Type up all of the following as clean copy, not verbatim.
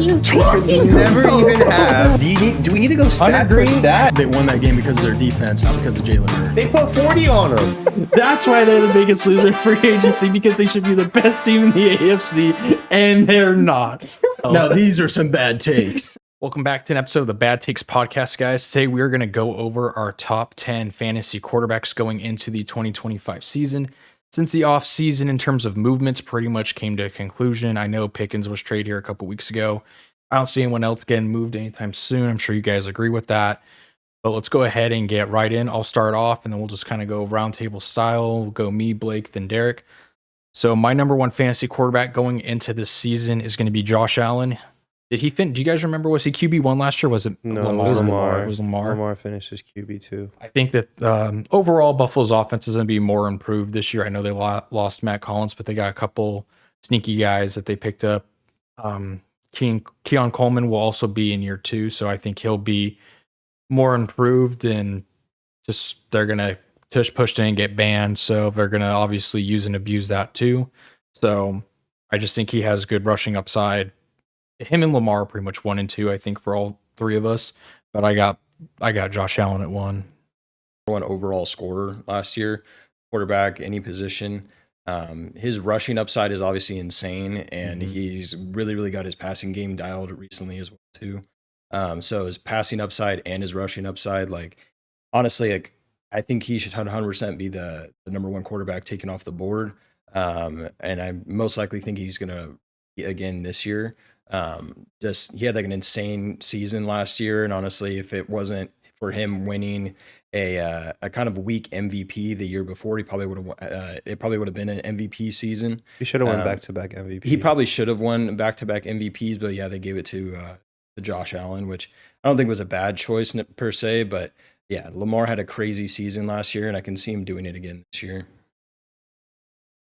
you talking Never about? even have. Do we need to go stat for stat? They won that game because of their defense, not because of Jalen Hurts. They put 40 on them. That's why they're the biggest loser in free agency, because they should be the best team in the AFC, and they're not. Now, these are some bad takes. Welcome back to an episode of the Bad Takes podcast, guys. Today we're going to go over our top 10 fantasy quarterbacks going into the 2025 season. Since the off season in terms of movements pretty much came to a conclusion. I know Pickens was traded here a couple weeks ago. I don't see anyone else getting moved anytime soon. I'm sure you guys agree with that. But let's go ahead and get right in. I'll start off and then we'll just kind of go roundtable style. We'll go me, Blake, then Derek. So my number one fantasy quarterback going into this season is going to be Josh Allen. Did he fin? Do you guys remember? Was he QB1 last year? Was it No, Lamar? it was Lamar. It was Lamar. Lamar finishes QB2. I think that overall Buffalo's offense is going to be more improved this year. I know they lost Matt Collins, but they got a couple sneaky guys that they picked up. Keon Coleman will also be in year 2, so I think he'll be more improved, and just they're going to push in and get banned, so they're going to obviously use and abuse that too. So I just think he has good rushing upside. Him and Lamar are pretty much 1 and 2, I think, for all three of us. But I got Josh Allen at 1. One overall scorer last year, quarterback, any position. His rushing upside is obviously insane, and he's really got his passing game dialed recently as well too. So his passing upside and his rushing upside, like honestly, like I think he should 100% be the number 1 quarterback taken off the board. And I most likely think he's gonna be again this year. Just he had like an insane season last year, and honestly, if it wasn't for him winning a kind of weak MVP the year before, he probably would have it probably would have been an MVP season. He should have won back-to-back MVP. He probably should have won back-to-back MVPs, but yeah, they gave it to Josh Allen, which I don't think was a bad choice per se, but yeah, Lamar had a crazy season last year, and I can see him doing it again this year.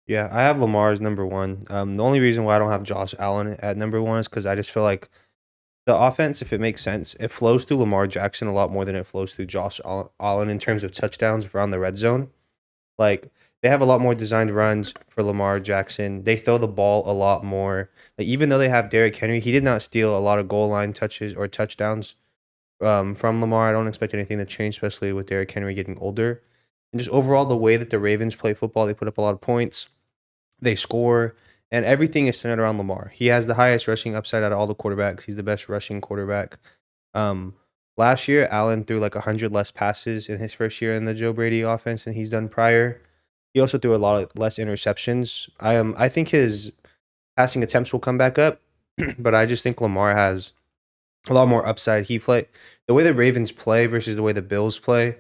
Yeah, I have Lamar as number 1. The only reason why I don't have Josh Allen at number 1 is because I just feel like the offense, if it makes sense, it flows through Lamar Jackson a lot more than it flows through Josh Allen in terms of touchdowns around the red zone. Like, they have a lot more designed runs for Lamar Jackson. They throw the ball a lot more. Like, even though they have Derrick Henry, he did not steal a lot of goal line touches or touchdowns from Lamar. I don't expect anything to change, especially with Derrick Henry getting older. And just overall, the way that the Ravens play football, they put up a lot of points. They score, and everything is centered around Lamar. He has the highest rushing upside out of all the quarterbacks. He's the best rushing quarterback. Last year, Allen threw like 100 less passes in his first year in the Joe Brady offense than he's done prior. He also threw a lot less interceptions. I think his passing attempts will come back up, but I just think Lamar has a lot more upside. The way the Ravens play versus the way the Bills play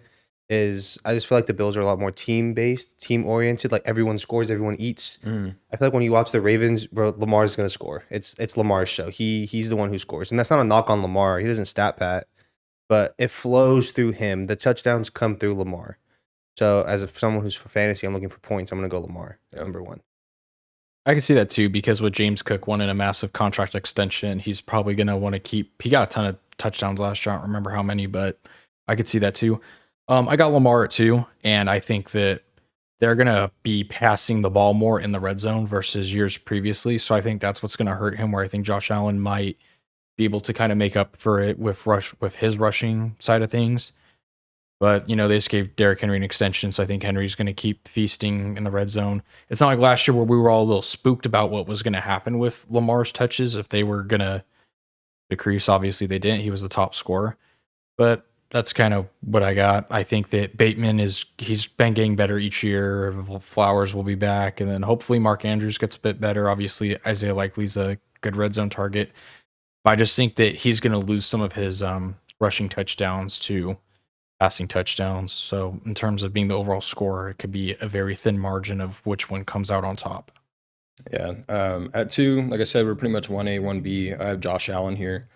is, I just feel like the Bills are a lot more team-based, team-oriented. Like, everyone scores, everyone eats. I feel like when you watch the Ravens, bro, Lamar's going to score. It's Lamar's show. He's the one who scores. And that's not a knock on Lamar. He doesn't stat pat. But it flows through him. The touchdowns come through Lamar. So as someone who's for fantasy, I'm looking for points. I'm going to go Lamar at number 1. I can see that too, because with James Cook wanting a massive contract extension, he's probably going to want to keep. He got a ton of touchdowns last year. I don't remember how many, but I could see that too. I got Lamar at 2, and I think that they're going to be passing the ball more in the red zone versus years previously. So I think that's what's going to hurt him, where I think Josh Allen might be able to kind of make up for it with his rushing side of things. But, you know, they just gave Derrick Henry an extension, so I think Henry's going to keep feasting in the red zone. It's not like last year where we were all a little spooked about what was going to happen with Lamar's touches, if they were going to decrease. Obviously, they didn't. He was the top scorer. But that's kind of what I got. I think that Bateman he's been getting better each year. Flowers will be back, and then hopefully Mark Andrews gets a bit better. Obviously, Isaiah Likely's a good red zone target. But I just think that he's going to lose some of his rushing touchdowns to passing touchdowns. So in terms of being the overall scorer, it could be a very thin margin of which one comes out on top. Yeah. At 2, like I said, we're pretty much 1A, 1B. I have Josh Allen here.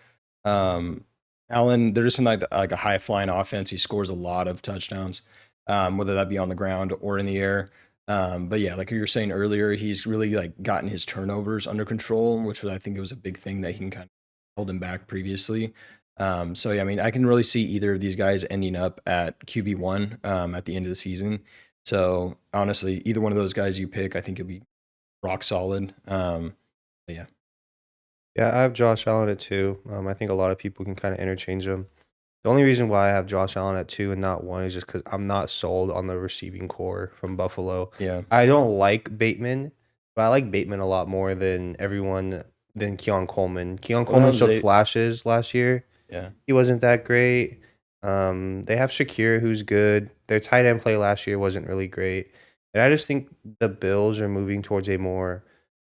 Allen, they're just in like a high flying offense. He scores a lot of touchdowns, whether that be on the ground or in the air. But yeah, like you were saying earlier, he's really like gotten his turnovers under control, which I think was a big thing that he can kind of hold him back previously. So yeah, I mean, I can really see either of these guys ending up at QB1 at the end of the season. So honestly, either one of those guys you pick, I think it'll be rock solid. Yeah. Yeah, I have Josh Allen at 2. I think a lot of people can kind of interchange them. The only reason why I have Josh Allen at 2 and not 1 is just because I'm not sold on the receiving core from Buffalo. Yeah. I don't like Bateman, but I like Bateman a lot more than everyone than Keon Coleman. Keon Well, Coleman now showed Zay, flashes last year. yeah. He wasn't that great. They have Shakira, who's good. Their tight end play last year wasn't really great. And I just think the Bills are moving towards a more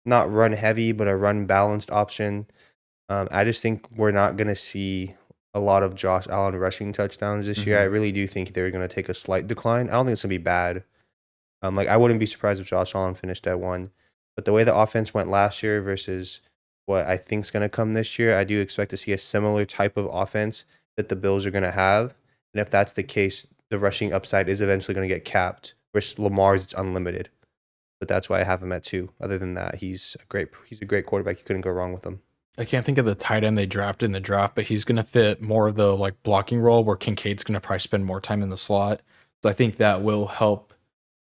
not run heavy, but a run balanced option. I just think we're not going to see a lot of Josh Allen rushing touchdowns this year. I Mhm. really do think they're going to take a slight decline. I don't think it's going to be bad. Like I wouldn't be surprised if Josh Allen finished at 1. But the way the offense went last year versus what I think is going to come this year, I do expect to see a similar type of offense that the Bills are going to have. And if that's the case, the rushing upside is eventually going to get capped. Whereas Lamar's, it's unlimited. But that's why I have him at 2. Other than that, he's a great quarterback. You couldn't go wrong with him. I can't think of the tight end they drafted in the draft, but he's going to fit more of the like blocking role where Kincaid's going to probably spend more time in the slot. So I think that will help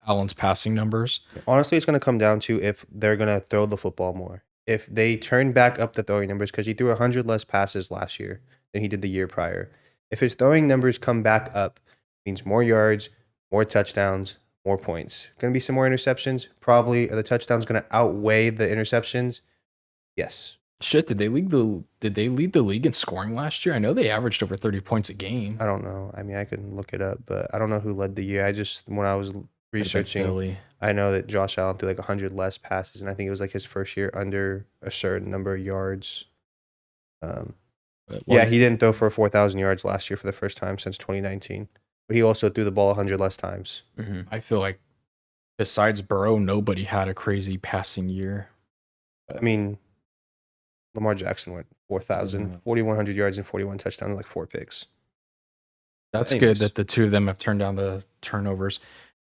Allen's passing numbers. Honestly, it's going to come down to if they're going to throw the football more. If they turn back up the throwing numbers, because he threw 100 less passes last year than he did the year prior. If his throwing numbers come back up, means more yards, more touchdowns, more points. Going to be some more interceptions? Probably. Are the touchdowns going to outweigh the interceptions? Yes. Shit, did they lead the league in scoring last year? I know they averaged over 30 points a game. I don't know. I mean, I can look it up, but I don't know who led the year. When I was Could've been researching, Philly. I know that Josh Allen threw like 100 less passes, and I think it was like his first year under a certain number of yards. But Yeah, he didn't throw for 4,000 yards last year for the first time since 2019, but he also threw the ball 100 less times. Mhm. I feel like besides Burrow, nobody had a crazy passing year. I mean, Lamar Jackson went 4,000, 4,100 yards and 41 touchdowns, like 4 picks. That's good Anyways. that the two of them have turned down the turnovers.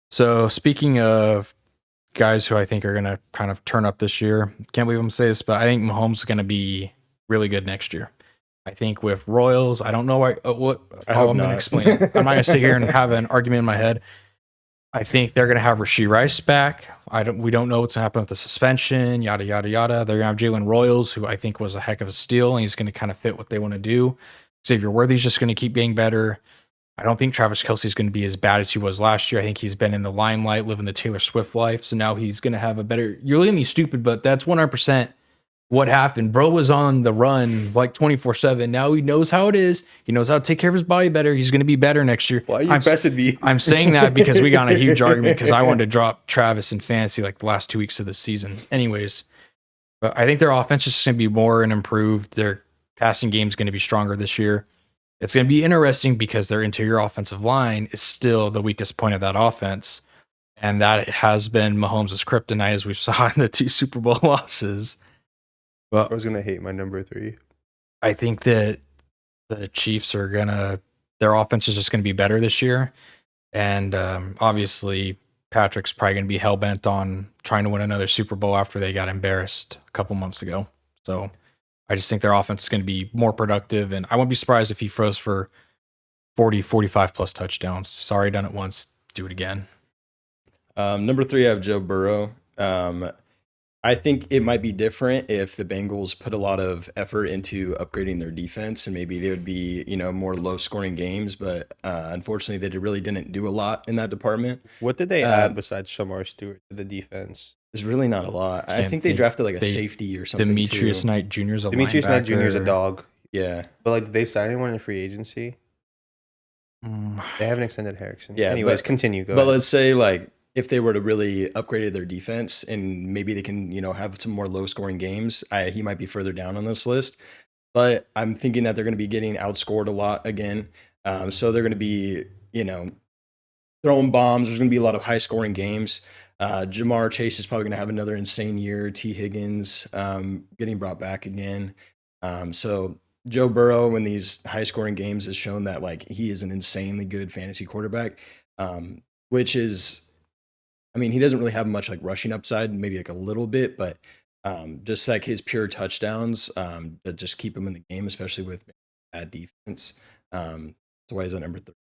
So speaking of guys who I think are going to kind of turn up this year, can't believe I'm saying this, but I think Mahomes is going to be really good next year. I think with Royals, I don't know why, I how hope I'm going to not. explain it. I'm not going to sit here and have an argument in my head. I think they're going to have Rashee Rice back. We don't know what's going to happen with the suspension, yada, yada, yada. They're going to have Jalen Royals, who I think was a heck of a steal, and he's going to kind of fit what they want to do. Xavier Worthy's just going to keep getting better. I don't think Travis Kelce is going to be as bad as he was last year. I think he's been in the limelight, living the Taylor Swift life. So now he's going to have a better. You're looking at me stupid, but that's 100% what happened. Bro was on the run like 24/7. Now he knows how it is. He knows how to take care of his body better. He's going to be better next year. Why are you pressing me? I'm saying that because we got in a huge argument because I wanted to drop Travis in fantasy like the last 2 weeks of the season. Anyways, but I think their offense is going to be more and improved. Their passing game is going to be stronger this year. It's going to be interesting because their interior offensive line is still the weakest point of that offense. And that has been Mahomes' kryptonite, as we saw in the 2 Super Bowl losses. I was going to hate my number 3. I think that the Chiefs are their offense is just going to be better this year. And obviously, Patrick's probably going to be hell bent on trying to win another Super Bowl after they got embarrassed a couple months ago. So I just think their offense is going to be more productive. And I wouldn't be surprised if he throws for 40, 45 plus touchdowns. Sorry, done it once. Do it again. Number 3, I have Joe Burrow. I think it might be different if the Bengals put a lot of effort into upgrading their defense, and maybe they would be, more low-scoring games. But unfortunately, they really didn't do a lot in that department. What did they add besides Shamar Stewart to the defense? There's really not a lot. I Can't think they think- drafted like a they- safety or something Demetrius too. Knight Jr. is a Demetrius Knight Jr. is a linebacker. dog. Yeah. But like, did they sign anyone in free agency? Mm, They haven't extended Harrison. Yeah, Anyways, but- continue. Go But ahead. let's say like if they were to really upgrade their defense and maybe they can, have some more low scoring games, he might be further down on this list. But I'm thinking that they're going to be getting outscored a lot again. So they're going to be, throwing bombs. There's going to be a lot of high scoring games. Jamar Chase is probably going to have another insane year. T. Higgins getting brought back again. So Joe Burrow in these high scoring games has shown that like he is an insanely good fantasy quarterback, which is, he doesn't really have much like rushing upside, maybe like a little bit, but just like his pure touchdowns that just keep him in the game, especially with bad defense. That's why he's at number 3.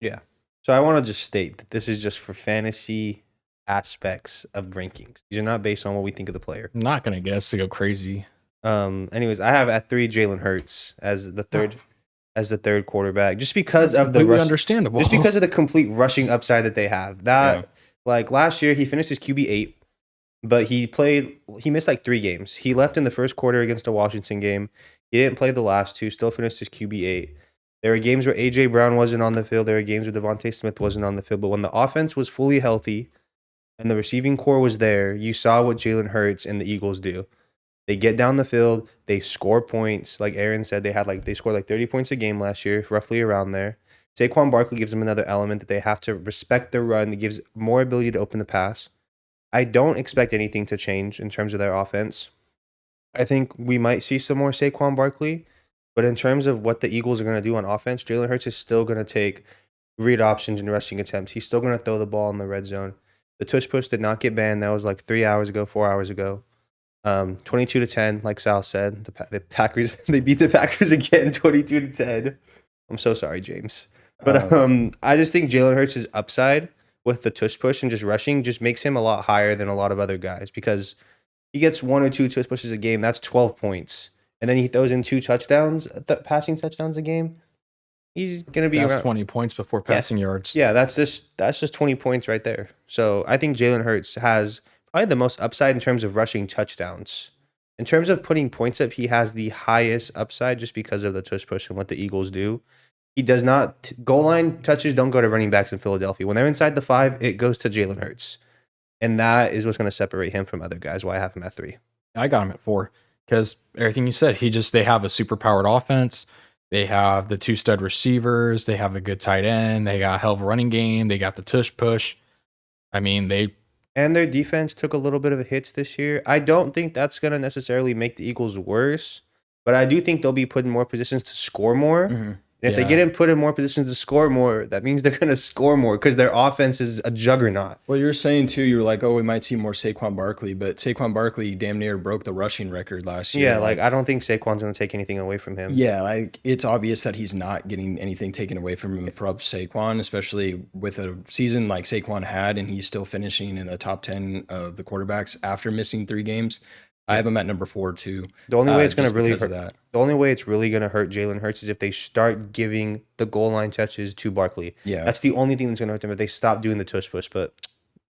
Yeah. So I want to just state that this is just for fantasy aspects of rankings. These are not based on what we think of the player. I'm not going to guess to go crazy. Anyways, I have at 3 Jalen Hurts as the third Oh, quarterback, just because that's of the completely rush, understandable. just because of the complete rushing upside that they have. Yeah. That like last year he finished his QB 8, but he missed like 3 games. He left in the first quarter against the Washington game. He didn't play the last 2, still finished his QB 8. There were games where AJ Brown wasn't on the field. There were games where Devontae Smith wasn't on the field. But when the offense was fully healthy and the receiving core was there, you saw what Jalen Hurts and the Eagles do. They get down the field, they score points. Like Aaron said, they scored like 30 points a game last year, roughly around there. Saquon Barkley gives them another element that they have to respect the run. That gives more ability to open the pass. I don't expect anything to change in terms of their offense. I think we might see some more Saquon Barkley, but in terms of what the Eagles are going to do on offense, Jalen Hurts is still going to take read options and rushing attempts. He's still going to throw the ball in the red zone. The tush push did not get banned. That was like 3 hours ago, 4 hours ago. 22-10, like Sal said, the Packers they beat the Packers again, 22-10. I'm so sorry, James, but I just think Jalen Hurts' upside with the tush push and just rushing just makes him a lot higher than a lot of other guys because he gets 1 or 2 tush pushes a game. That's 12 points, and then he throws in 2 touchdowns, passing touchdowns a game. He's gonna be That's around 20 points before passing yards. yeah, that's just 20 points right there. So I think Jalen Hurts has probably the most upside in terms of rushing touchdowns. In terms of putting points up, he has the highest upside just because of the tush push and what the Eagles do. He does not goal line touches don't go to running backs in Philadelphia. When they're inside the 5, it goes to Jalen Hurts. And that is what's going to separate him from other guys. Why I have him at 3. I got him at 4 because everything you said, they have a super powered offense. They have the 2 stud receivers. They have a good tight end. They got a hell of a running game. They got the tush push. I mean, And their defense took a little bit of a hits this year. I don't think that's going to necessarily make the Eagles worse, but I do think they'll be put in more positions to score more. Mhm. And if they get put in more positions to score more, that means they're going to score more because their offense is a juggernaut. Well, you're saying too, you were like, oh, we might see more Saquon Barkley, but Saquon Barkley damn near broke the rushing record last year. Yeah, like I don't think Saquon's going to take anything away from him. Yeah, like it's obvious that he's not getting anything taken away from him from Saquon, especially with a season like Saquon had, and he's still finishing in the top 10 of the quarterbacks after missing 3 games. I have him at number 4 too. The only way it's going just to really because of hurt, that. the only way it's really going to hurt Jalen Hurts is if they start giving the goal line touches to Barkley. Yeah. That's the only thing that's going to hurt them if they stop doing the tush push. But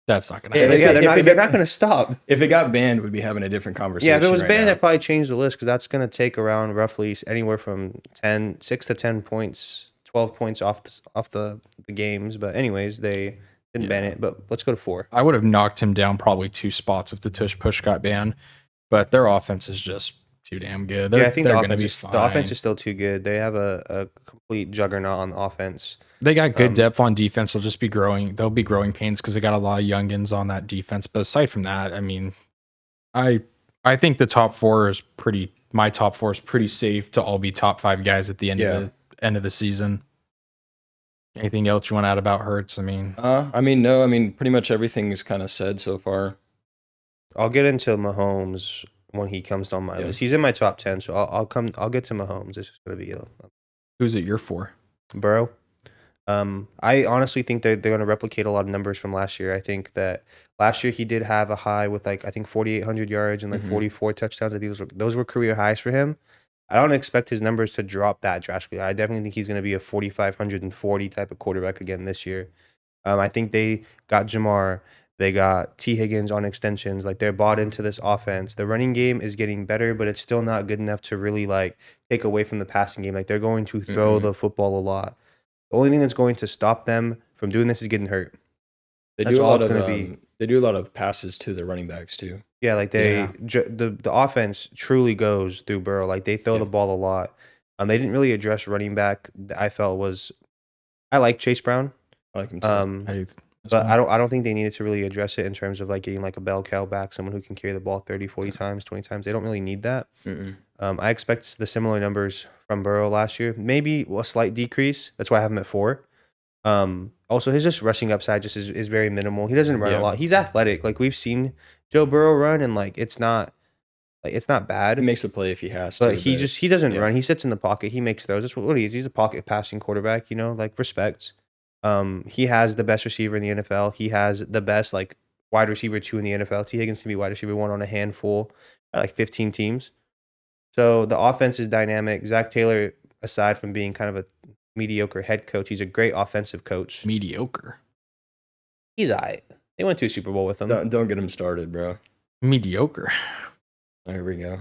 that's not going to Yeah, happen. if they're not going to stop. If it got banned, we'd be having a different conversation. Yeah, if it was right banned, now. I'd probably change the list because that's going to take around roughly anywhere from 6 to 10 points, 12 points off the games. But anyways, they didn't ban it. But let's go to 4. I would have knocked him down probably 2 spots if the tush push got banned, but their offense is just too damn good. I think they're the going to be offense, fine. the offense is still too good. They have a complete juggernaut on the offense. They got good depth on defense. They'll just be growing. They'll be growing pains because they got a lot of youngins on that defense. But aside from that, I mean, I think the top 4 is pretty. My top 4 is pretty safe to all be top 5 guys at the end of the season. Anything else you want to add about Hurts? I mean, no. I mean, pretty much everything is kind of said so far. I'll get into Mahomes when he comes on my list. He's in my top 10, so I'll get to Mahomes. It's just gonna be who's it your 4? Burrow. I honestly think they're going to replicate a lot of numbers from last year. I think that last year he did have a high with like I think 4,800 yards and like 44 touchdowns. I think those were career highs for him. I don't expect his numbers to drop that drastically. I definitely think he's going to be a 4,540 type of quarterback again this year. I think they got Jamar. They got T. Higgins on extensions. Like they're bought into this offense. The running game is getting better, but it's still not good enough to really like take away from the passing game. Like they're going to throw the football a lot. The only thing that's going to stop them from doing this is getting hurt. They That's do a all lot it's of gonna be. they do a lot of passes to the running backs too. Yeah, like the offense truly goes through Burrow. Like they throw the ball a lot. They didn't really address running back. I felt was I like Chase Brown. I like him too. But I don't think they needed to really address it in terms of like getting like a bell cow back, someone who can carry the ball 30, 40 times, 20 times. They don't really need that. I expect the similar numbers from Burrow last year. Maybe a slight decrease. That's why I have him at 4. Also, his just rushing upside just is very minimal. He doesn't run a lot. He's athletic. Like we've seen Joe Burrow run, and like it's not bad. He makes a play if he has to. But he doesn't run. He sits in the pocket. He makes throws. That's what he is. He's a pocket passing quarterback. You know, like respect. He has the best receiver in the NFL. He has the best like wide receiver 2 in the NFL. T. Higgins can be wide receiver 1 on a handful, like 15 teams. So the offense is dynamic. Zach Taylor, aside from being kind of a mediocre head coach, he's a great offensive coach. Mediocre. He's all right. They went to a Super Bowl with him. Don't get him started, bro. Mediocre. There we go.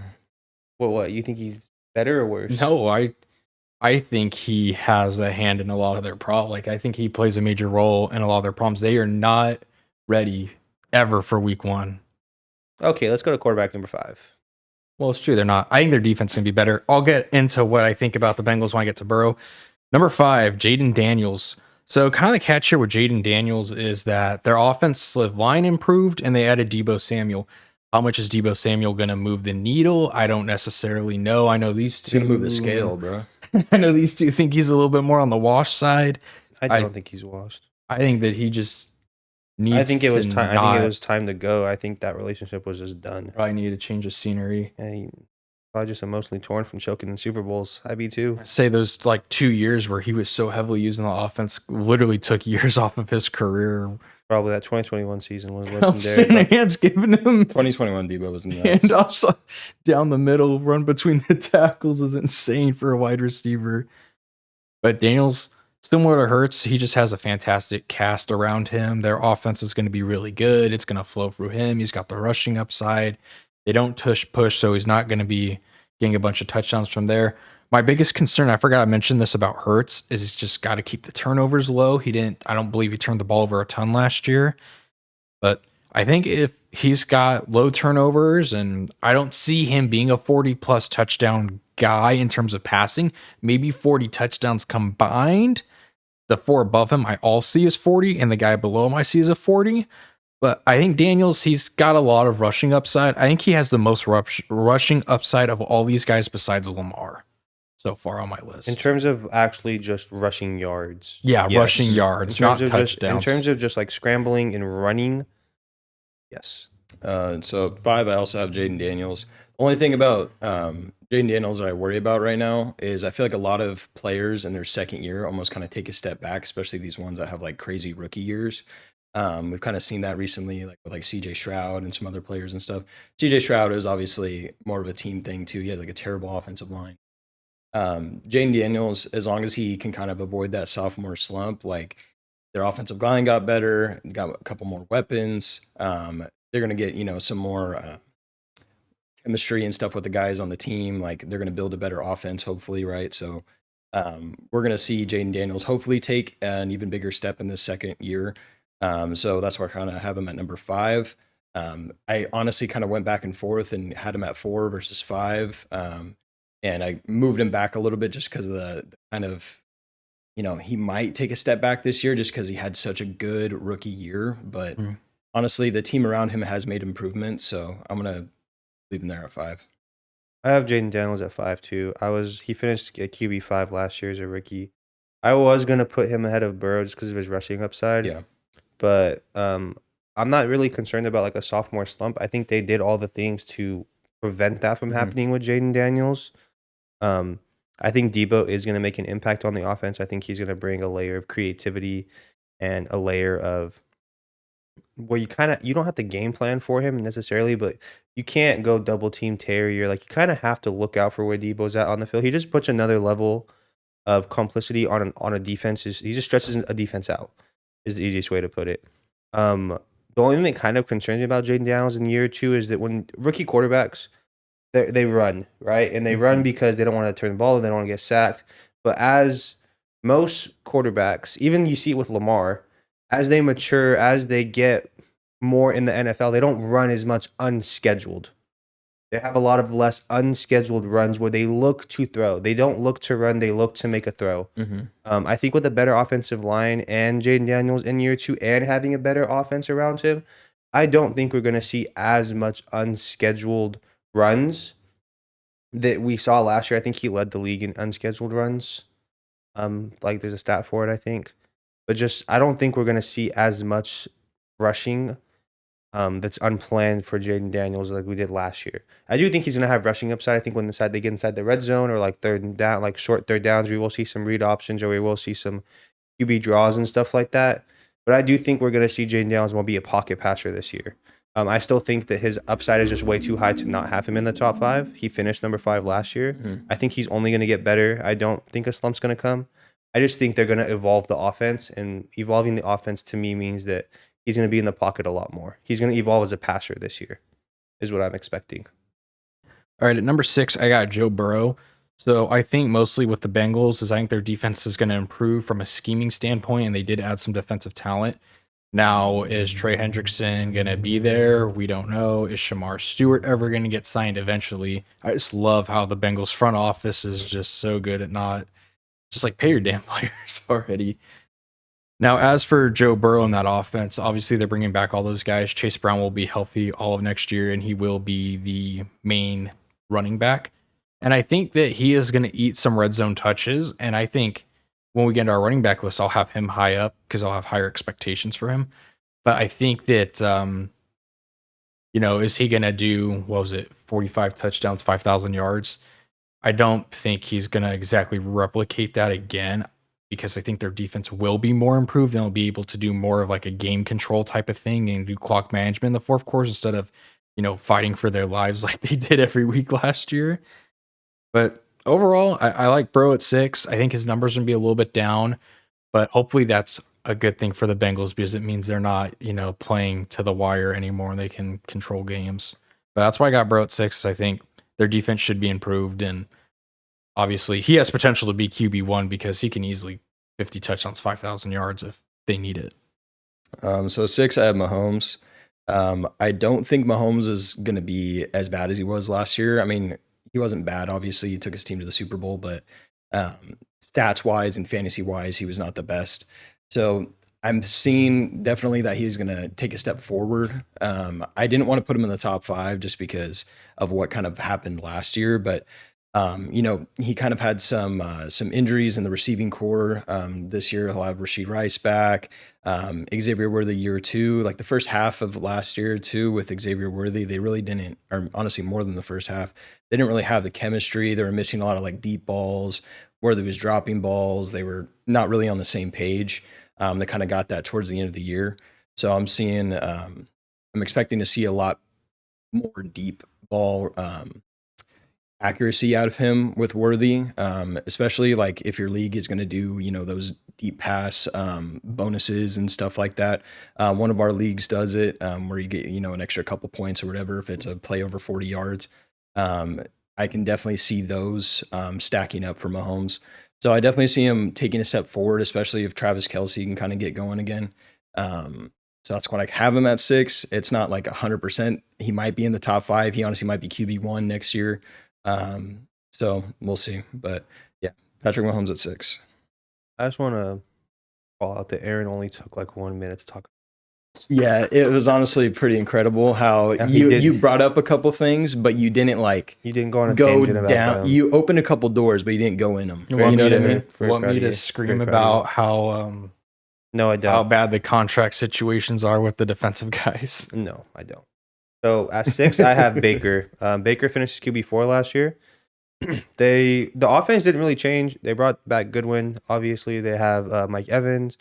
What? You think he's better or worse? No, I think he has a hand in a lot of their problems. Like, I think he plays a major role in a lot of their problems. They are not ready ever for week 1. Okay, let's go to quarterback number 5. Well, it's true. They're not. I think their defense can be better. I'll get into what I think about the Bengals when I get to Burrow. Number 5, Jaden Daniels. So kind of the catch here with Jaden Daniels is that their offensive line improved and they added Deebo Samuel. How much is Deebo Samuel going to move the needle? I don't necessarily know. I know these two. He's going to move the scale, bro. I know these two think he's a little bit more on the wash side. I don't think he's washed. I think that he just needs I think it was time. I think it not- was time to go. I think that relationship was just done. Probably needed to change of scenery. And he probably just emotionally torn from choking in Super Bowls. I be too. Say those like 2 years where he was so heavily using the offense literally took years off of his career. Probably that 2021 season was How legendary. Shanahan's giving him 2021 Debo was nuts. handoffs down the middle, run between the tackles is insane for a wide receiver. But Daniels, similar to Hurts, he just has a fantastic cast around him. Their offense is going to be really good. It's going to flow through him. He's got the rushing upside. They don't push, so he's not going to be getting a bunch of touchdowns from there. My biggest concern, I forgot I mentioned this about Hurts, is he's just got to keep the turnovers low. I don't believe he turned the ball over a ton last year. But I think if he's got low turnovers, and I don't see him being a 40-plus touchdown guy in terms of passing, maybe 40 touchdowns combined. The 4 above him, I all see is 40, and the guy below him I see is a 40. But I think Daniels, he's got a lot of rushing upside. I think he has the most rushing upside of all these guys besides Lamar so far on my list. In terms of actually just rushing yards. Yeah, yes. rushing yards, not touchdowns. In terms of just like scrambling and running, yes. So 5, I also have Jaden Daniels. Only thing about Jaden Daniels that I worry about right now is I feel like a lot of players in their second year almost kind of take a step back, especially these ones that have like crazy rookie years. We've kind of seen that recently, like with like CJ Stroud and some other players and stuff. CJ Stroud is obviously more of a team thing too. He had like a terrible offensive line. Jaden Daniels, as long as he can kind of avoid that sophomore slump, like their offensive line got better, got a couple more weapons. They're going to get, some more chemistry and stuff with the guys on the team. Like they're going to build a better offense, hopefully, right? So we're going to see Jaden Daniels hopefully take an even bigger step in this second year. So that's why I kind of have him at number 5. I honestly kind of went back and forth and had him at 4 versus 5. And I moved him back a little bit just because of the kind of, he might take a step back this year just because he had such a good rookie year. But honestly, the team around him has made improvements. So I'm going to leave him there at 5. I have Jaden Daniels at 5 too. He finished at QB 5 last year as a rookie. I was gonna put him ahead of Burrow just because of his rushing upside. Yeah. But I'm not really concerned about like a sophomore slump. I think they did all the things to prevent that from happening with Jaden Daniels. I think Debo is going to make an impact on the offense. I think he's going to bring a layer of creativity and a layer of where you don't have to game plan for him necessarily, but you can't go double team Terry. You're like, you kind of have to look out for where Debo's at on the field. He just puts another level of complicity on a defense. He just stretches a defense out is the easiest way to put it. The only thing that kind of concerns me about Jaden Daniels in year 2 is that when rookie quarterbacks, they run, right? And they run because they don't want to turn the ball and they don't want to get sacked. But as most quarterbacks, even you see it with Lamar, as they mature, as they get more in the NFL, they don't run as much unscheduled. They have a lot of less unscheduled runs where they look to throw. They don't look to run, they look to make a throw. I think with a better offensive line and Jaden Daniels in year 2 and having a better offense around him, I don't think we're going to see as much unscheduled runs that we saw last year. I think he led the league in unscheduled runs. Like there's a stat for it, I think. But I don't think we're going to see as much rushing that's unplanned for Jaden Daniels like we did last year. I do think he's going to have rushing upside. I think when they get inside the red zone or like third and down, like short third downs, we will see some read options or we will see some QB draws and stuff like that. But I do think we're going to see Jaden Daniels will be a pocket passer this year. I still think that his upside is just way too high to not have him in the top 5. He finished number 5 last year. Mhm. I think he's only going to get better. I don't think a slump's going to come. I just think they're going to evolve the offense, and evolving the offense to me means that he's going to be in the pocket a lot more. He's going to evolve as a passer this year, is what I'm expecting. All right, at number 6, I got Joe Burrow. So I think mostly with the Bengals is I think their defense is going to improve from a scheming standpoint, and they did add some defensive talent. Now, is Trey Hendrickson going to be there? We don't know. Is Shamar Stewart ever going to get signed eventually? I just love how the Bengals front office is just so good at not just like pay your damn players already. Now, as for Joe Burrow in that offense, obviously they're bringing back all those guys. Chase Brown will be healthy all of next year, and he will be the main running back. And I think that he is going to eat some red zone touches. And I think when we get into our running back list, I'll have him high up because I'll have higher expectations for him. But I think that, is he going to do, what was it, 45 touchdowns, 5,000 yards? I don't think he's going to exactly replicate that again because I think their defense will be more improved and they'll be able to do more of like a game control type of thing and do clock management in the fourth quarter instead of, fighting for their lives like they did every week last year. But overall, I like Bro at 6. I think his numbers going to be a little bit down, but hopefully that's a good thing for the Bengals because it means they're not, playing to the wire anymore and they can control games. But that's why I got Bro at 6. I think their defense should be improved, and obviously he has potential to be QB1 because he can easily 50 touchdowns, 5,000 yards if they need it. So 6, I have Mahomes. I don't think Mahomes is going to be as bad as he was last year. I mean, he wasn't bad. Obviously, he took his team to the Super Bowl, but stats wise and fantasy wise, he was not the best. So I'm seeing definitely that he's going to take a step forward. I didn't want to put him in the top 5 just because of what kind of happened last year, but he kind of had some injuries in the receiving core. This year he'll have Rashid Rice back, Xavier Worthy year 2. Like the first half of last year too with Xavier Worthy, they really didn't, or honestly more than the first half, they didn't really have the chemistry. They were missing a lot of like deep balls. Worthy was dropping balls. They were not really on the same page. They kind of got that towards the end of the year. So I'm expecting to see a lot more deep ball accuracy out of him with Worthy, especially like if your league is going to do, those deep pass bonuses and stuff like that. One of our leagues does it where you get, an extra couple points or whatever if it's a play over 40 yards. I can definitely see those stacking up for Mahomes. So I definitely see him taking a step forward, especially if Travis Kelce can kind of get going again. So that's why I have him at 6. It's not like 100%. He might be in the top 5. He honestly might be QB1 next year. So we'll see. But yeah, Patrick Mahomes at 6. I just want to call out that Aaron only took like 1 minute to talk. Yeah, it was honestly pretty incredible how Yeah, you brought up a couple things, but you didn't You didn't go on a go tangent about down. them. You opened a couple doors, but you didn't go in them. You You want know me what I to, mean? Very want proud me of to you. scream Very proud of you. about how No, I don't. how bad the contract situations are with the defensive guys? No, I don't. So at 6, I have Baker. Baker finished QB4 last year. The offense didn't really change. They brought back Goodwin. Obviously, they have Mike Evans.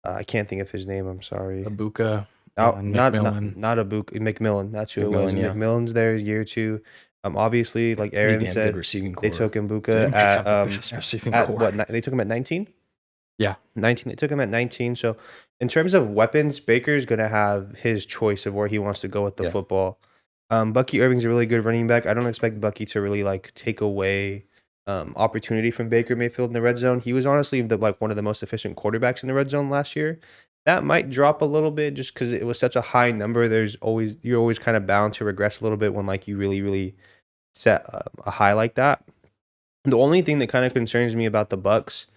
I can't think of his name. I'm sorry. Ibuka, Not McMillan. not a book. McMillan. That's who it was. McMillan, yeah. McMillan's there year 2. Obviously, like Pretty Aaron damn said, good receiving they core. took They Mbuka They have the at best receiving at core. what? They took him at 19. Yeah. 19. They took him at 19. So in terms of weapons, Baker's gonna have his choice of where he wants to go with the Yeah. football. Bucky Irving's a really good running back. I don't expect Bucky to really like take away opportunity from Baker Mayfield in the red zone. He was honestly one of the most efficient quarterbacks in the red zone last year. That might drop a little bit just because it was such a high number. You're always kind of bound to regress a little bit when like you really really set a high like that. The only thing that kind of concerns me about the Bucks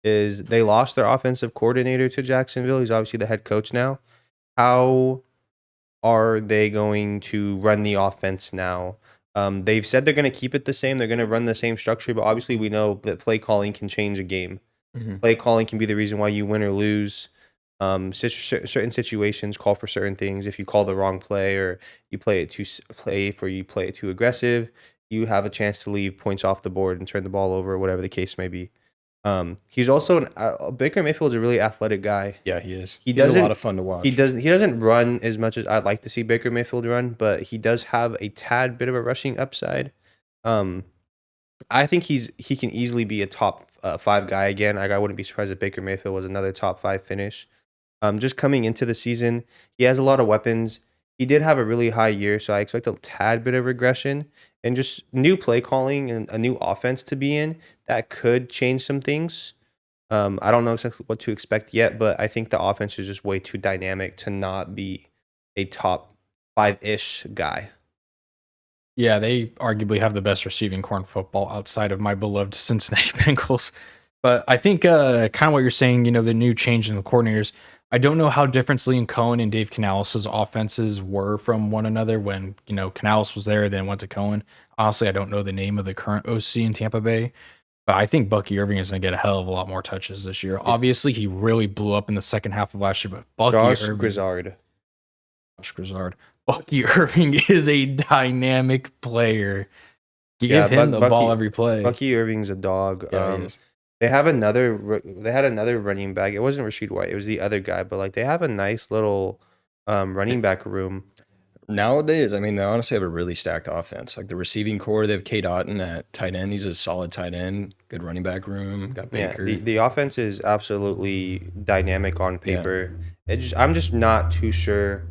is they lost their offensive coordinator to Jacksonville. He's obviously the head coach now. How are they going to run the offense now? They've said they're going to keep it the same. They're going to run the same structure, but obviously we know that play calling can change a game. Mhm. Play calling can be the reason why you win or lose. Certain situations call for certain things. If you call the wrong play or you play it too aggressive, you have a chance to leave points off the board and turn the ball over, or whatever the case may be. He's also Baker Mayfield's a really athletic guy. Yeah, he is. He He's a doesn't lot of fun to watch. he doesn't run as much as I'd like to see Baker Mayfield run, but he does have a tad bit of a rushing upside. Um, I think he can easily be a top 5 guy again. I wouldn't be surprised if Baker Mayfield was another top 5 finish. Just coming into the season, he has a lot of weapons. He did have a really high year, so I expect a tad bit of regression and just new play calling and a new offense to be in that could change some things. I don't know exactly what to expect yet, but I think the offense is just way too dynamic to not be a top 5-ish guy. Yeah, they arguably have the best receiving core in football outside of my beloved Cincinnati Bengals. But I think kind of what you're saying, the new change in the coordinators. I don't know how different Liam Cohen and Dave Canales' offenses were from one another when, Canales was there, then went to Cohen. Honestly, I don't know the name of the current OC in Tampa Bay, but I think Bucky Irving is going to get a hell of a lot more touches this year. Obviously, he really blew up in the second half of last year, but Josh Irving, Grizzard. Bucky Irving is a dynamic player. Give him the ball every play. Bucky Irving's a dog. Yeah, he is. They had another running back. It wasn't Rashid White. It was the other guy. But they have a nice little running back room. Nowadays, I mean, they honestly have a really stacked offense. Like the receiving core, they have Kate Otten at tight end. He's a solid tight end. Good running back room. Got Baker. Yeah, the offense is absolutely dynamic on paper. I'm just not too sure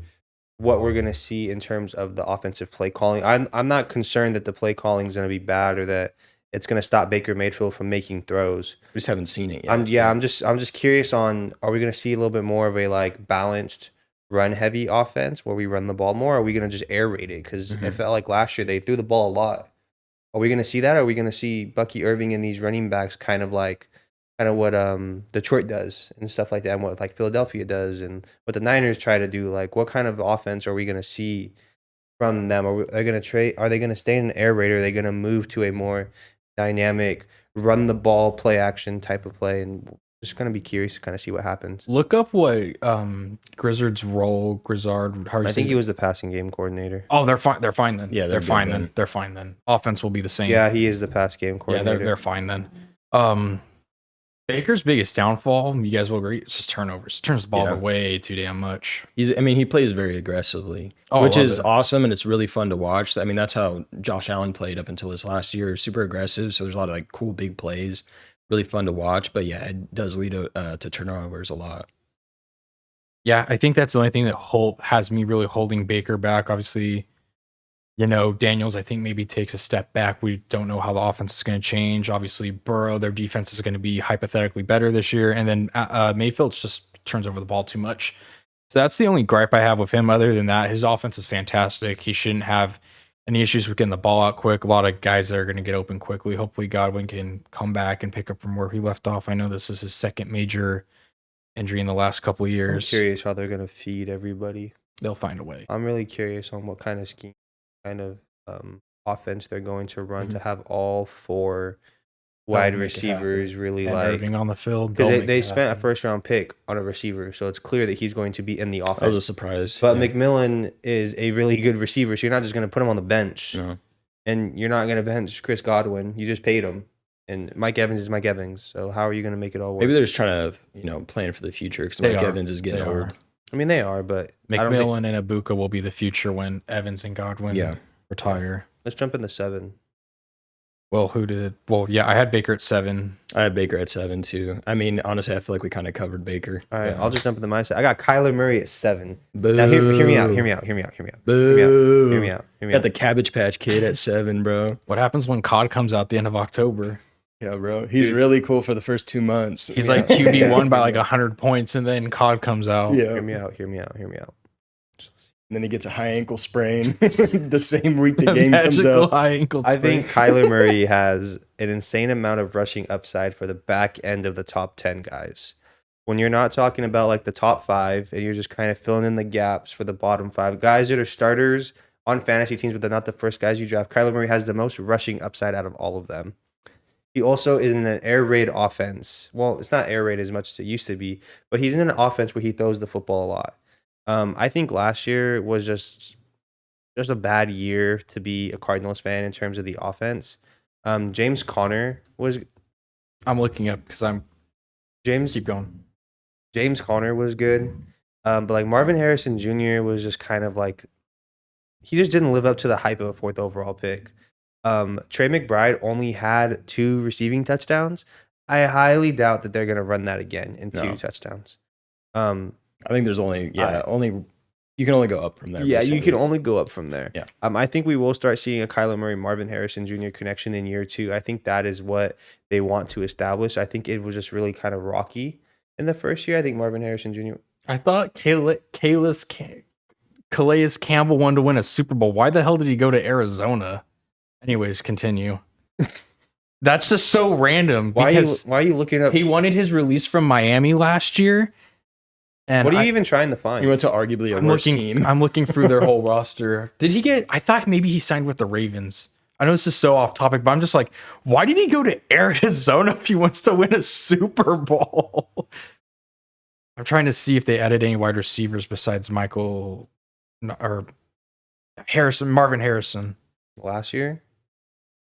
what we're gonna see in terms of the offensive play calling. I'm not concerned that the play calling is gonna be bad or that it's gonna stop Baker Mayfield from making throws. We just haven't seen it yet. I'm just curious on, are we gonna see a little bit more of a balanced run heavy offense where we run the ball more? Or are we gonna just air raid it? Because it felt like last year they threw the ball a lot. Are we gonna see that? Or are we gonna see Bucky Irving and these running backs kind of what Detroit does and stuff like that, and what Philadelphia does and what the Niners try to do? What kind of offense are we gonna see from them? Are they gonna stay in an air raid, or are they gonna move to a more dynamic run the ball play action type of play? And just gonna be curious to kind of see what happens. Look up what Grizzard's role. Grizzard. I think he was the passing game coordinator. Oh, they're fine. They're fine then. Yeah, they're fine then. They're fine then. Offense will be the same. Yeah, he is the pass game coordinator. Yeah, they're fine then. Baker's biggest downfall, you guys will agree, it's just turnovers. Turns the ball over way too damn much. He plays very aggressively, which is awesome, and it's really fun to watch. I mean, that's how Josh Allen played up until this last year. Super aggressive, so there's a lot of cool big plays. Really fun to watch, but yeah, it does lead to turnovers a lot. Yeah, I think that's the only thing that has me really holding Baker back. Obviously, Daniels, I think maybe takes a step back. We don't know how the offense is going to change. Obviously, Burrow, their defense is going to be hypothetically better this year. And then Mayfield just turns over the ball too much. So that's the only gripe I have with him. Other than that, his offense is fantastic. He shouldn't have any issues with getting the ball out quick. A lot of guys that are going to get open quickly. Hopefully, Godwin can come back and pick up from where he left off. I know this is his second major injury in the last couple of years. I'm curious how they're going to feed everybody. They'll find a way. I'm really curious on what kind of scheme, offense they're going to run to have all 4 wide receivers really Irving on the field. Because they spent a first round pick on a receiver, so it's clear that he's going to be in the offense. That was a surprise. But McMillan is a really good receiver, so you're not just going to put him on the bench. No. And you're not going to bench Chris Godwin. You just paid him. And Mike Evans is Mike Evans. So how are you going to make it all work? Maybe they're just trying to, plan for the future because Mike Evans is getting old. I mean, they are, but McMillan and Ibuka will be the future when Evans and Godwin retire. Let's jump into 7. Well, I had Baker at 7. I had Baker at 7 too. I mean, honestly, I feel like we kind of covered Baker. All right, I'll just jump into my side. I got Kyler Murray at 7. Boo. Now, hear me out. Boo. Hear me out. Got the Cabbage Patch Kid at 7, bro. What happens when COD comes out the end of October? Yeah, bro. He's really cool for the first 2 months. He's like QB1 by 100 points, and then COD comes out. Yeah. Hear me out. And then he gets a high ankle sprain the same week the game comes out. High ankle sprain. I think Kyler Murray has an insane amount of rushing upside for the back end of the top 10 guys. When you're not talking about the top 5 and you're just kind of filling in the gaps for the bottom 5 guys that are starters on fantasy teams, but they're not the first guys you draft, Kyler Murray has the most rushing upside out of all of them. He also is in an air raid offense. Well, it's not air raid as much as it used to be, but he's in an offense where he throws the football a lot. I think last year was just a bad year to be a Cardinals fan in terms of the offense. James Conner I'm looking up because I'm James keep going. James Conner was good, but like Marvin Harrison Jr. was just kind of like he just didn't live up to the hype of a fourth overall pick. Trey McBride only had 2 receiving touchdowns. I highly doubt that they're gonna run that again in 2 touchdowns. Um, I think there's only I- only you can only go up from there. Yeah, you basically. can only go up from there. Yeah. I think we will start seeing a Kyler Murray, Marvin Harrison Jr. connection in year 2. I think that is what they want to establish. I think it was just really kind of rocky in the first year. I think Marvin Harrison Jr. I thought Calais Campbell wanted to win a Super Bowl. Why the hell did he go to Arizona? Anyways, continue. That's just so random. Why Because are you looking up? he wanted his release from Miami last year. And What are you even trying to find? You went to arguably a worse team. I'm looking through their whole roster. Did he get? I thought maybe he signed with the Ravens. I know this is so off topic, but I'm just like, why did he go to Arizona if he wants to win a Super Bowl? I'm trying to see if they added any wide receivers besides Michael or Marvin Harrison. Last year?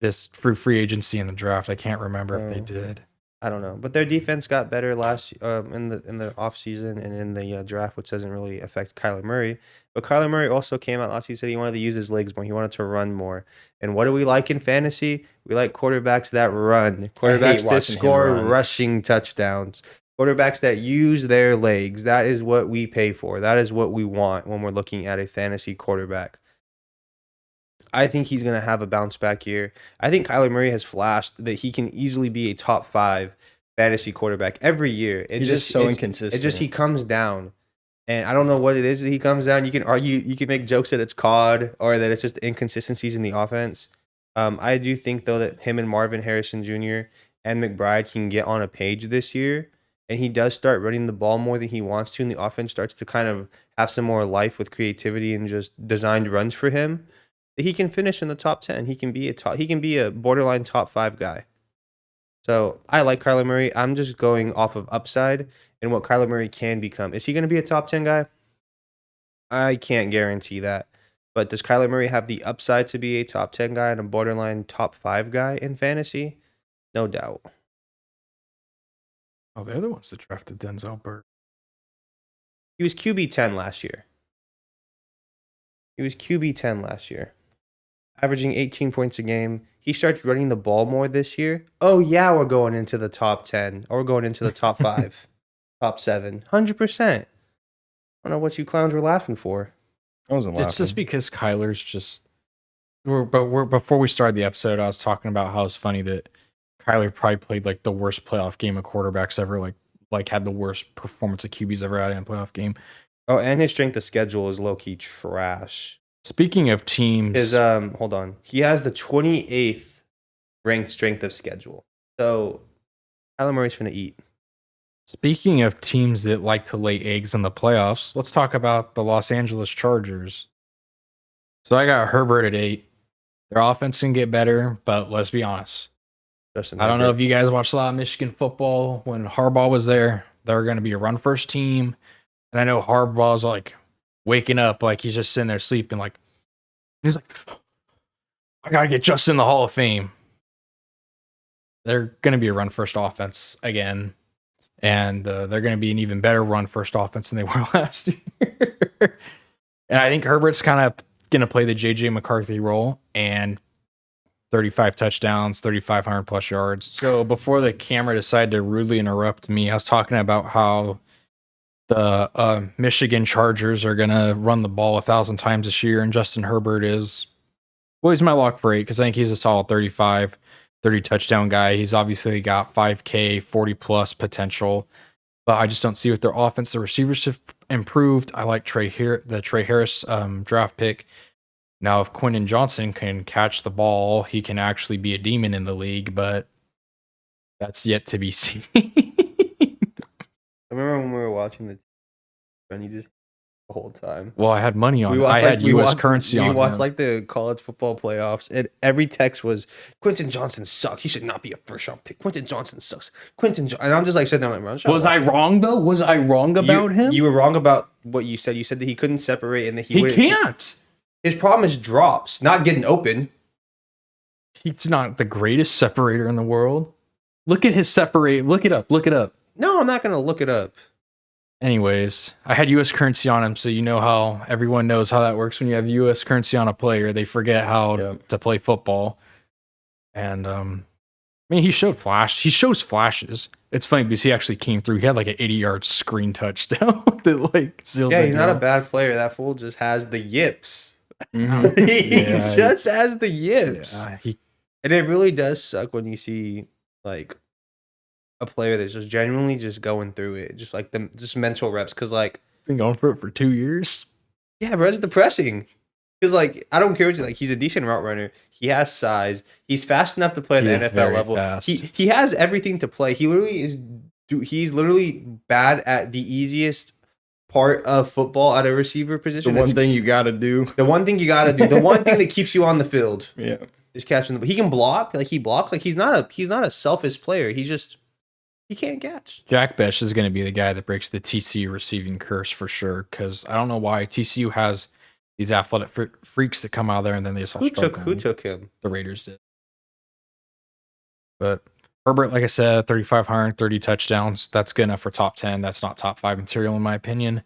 This through free agency in the draft. I can't remember if they Oh. did. I don't know, but their defense got better last in the off season and in the draft, which doesn't really affect Kyler Murray. But Kyler Murray also came out last season, said he wanted to use his legs more. He wanted to run more. And what do we like in fantasy? We like quarterbacks that run, quarterbacks that watching him score run. rushing touchdowns, quarterbacks that use their legs. That is what we pay for. That is what we want when we're looking at a fantasy quarterback. I think he's going to have a bounce back year. I think Kyler Murray has flashed that he can easily be a top 5 fantasy quarterback every year. He's just so inconsistent. It's just he comes down. And I don't know what it is that he comes down. You can argue, you can make jokes that it's COD or that it's just inconsistencies in the offense. I do think, though, that him and Marvin Harrison Jr. and McBride can get on a page this year. And he does start running the ball more than he wants to. And the offense starts to kind of have some more life with creativity and just designed runs for him. He can finish in the top 10. He can be a borderline top 5 guy. So I like Kyler Murray. I'm just going off of upside and what Kyler Murray can become. Is he going to be a top 10 guy? I can't guarantee that. But does Kyler Murray have the upside to be a top 10 guy and a borderline top 5 guy in fantasy? No doubt. Oh, they're the ones that drafted Denzel Burke. He was QB 10 last year. Averaging 18 points a game. He starts running the ball more this year. Oh, yeah, we're going into the top 10. Or we're going into the top 5, top 7. 100%. I don't know what you clowns were laughing for. I wasn't laughing. It's just because Kyler's just. Before we started the episode, I was talking about how it's funny that Kyler probably played like the worst playoff game of quarterbacks ever. Like had the worst performance of QBs ever had in a playoff game. Oh, and his strength of schedule is low-key trash. Speaking of teams, Hold on. He has the 28th ranked strength of schedule. So Kyler Murray's finna eat. speaking of teams that like to lay eggs in the playoffs, let's talk about the Los Angeles Chargers. So I got Herbert at 8. Their offense can get better, but let's be honest. I don't know if you guys watched a lot of Michigan football when Harbaugh was there. They're going to be a run first team. And I know Harbaugh's like waking up, like he's just sitting there sleeping. Like he's like, I got to get just in the Hall of Fame. They're going to be a run first offense again. And they're going to be an even better run first offense than they were last year. And I think Herbert's kind of going to play the JJ McCarthy role and 35 touchdowns, 3,500 plus yards. So before the camera decided to rudely interrupt me, I was talking about how the Michigan Chargers are going to run the ball 1,000 times this year. And Justin Herbert is, well, he's my lock for 8 because I think he's a solid 30 touchdown guy. He's obviously got 5K, 40 plus potential. But I just don't see with their offense. The receivers have improved. I like the Trey Harris draft pick. Now, if Quentin Johnson can catch the ball, he can actually be a demon in the league, but that's yet to be seen. I remember when we were watching the and you just the whole time. Well, I had money on it. I had U.S. currency on it. We watched like the college football playoffs, and every text was, Quentin Johnson sucks. He should not be a first round pick. Quentin Johnson sucks. And I'm just like sitting there like, was I wrong though? Was I wrong about him? You were wrong about what you said. You said that he couldn't separate and that he can't. His problem is drops, not getting open. He's not the greatest separator in the world. Look at his separate. Look it up. Look it up. No, I'm not gonna look it up. Anyways, I had U.S. currency on him, so you know how everyone knows how that works when you have U.S. currency on a player. They forget how Yep. to play football. And I mean, he showed flash. He shows flashes. It's funny because he actually came through. He had like an 80-yard screen touchdown that like sealed. Yeah, the he's not a deal. bad player. That fool just has the yips. Mhm. He Yeah, just has the yips. He And it really does suck when you see like a player that's just genuinely just going through it, just like the just mental reps. Cause like, been going for it for 2 years. yeah, bro, it's depressing. Cause like, I don't care what you like. He's a decent route runner. He has size. He's fast enough to play at He the is NFL very level. fast. He has everything to play. He literally is. He's literally bad at the easiest part of football at a receiver The position. one thing you got to do. The one thing you gotta do. The one thing that keeps you on the field. Yeah. Is catching the. He can block. Like he blocks. Like he's not a selfish player. He can't catch. Jack Besh is going to be the guy that breaks the TCU receiving curse for sure. Because I don't know why TCU has these athletic freaks that come out there and then they just all struggle. Who took him? The Raiders did. But Herbert, like I said, 3,530 touchdowns. That's good enough for top 10. That's not top 5 material in my opinion.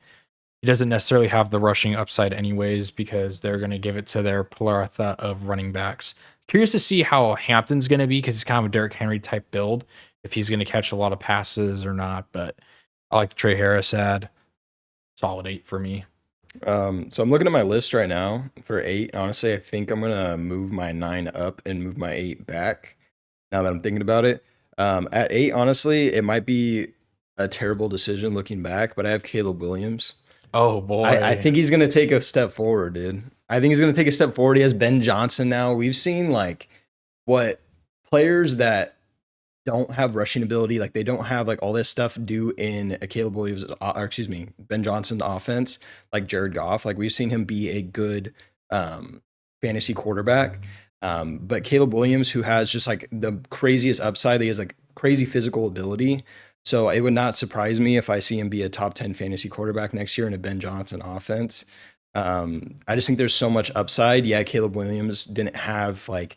He doesn't necessarily have the rushing upside anyways because they're going to give it to their plethora of running backs. Curious to see how Hampton's going to be because he's kind of a Derrick Henry type build, if he's going to catch a lot of passes or not. But I like the Trey Harris ad. Solid 8 for me. So I'm looking at my list right now for 8. Honestly, I think I'm gonna move my 9 up and move my 8 back. Now that I'm thinking about it, at 8, honestly, it might be a terrible decision looking back, but I have Caleb Williams. Oh, boy. I think he's gonna take a step forward, dude. I think he's gonna take a step forward. He has Ben Johnson now. We've seen like what players that don't have rushing ability, like they don't have like all this stuff do in a Caleb Williams, or excuse me, Ben Johnson's offense, like Jared Goff. Like we've seen him be a good fantasy quarterback. But Caleb Williams, who has just like the craziest upside, he has like crazy physical ability. So it would not surprise me if I see him be a top 10 fantasy quarterback next year in a Ben Johnson offense. I just think there's so much upside. Yeah, Caleb Williams didn't have like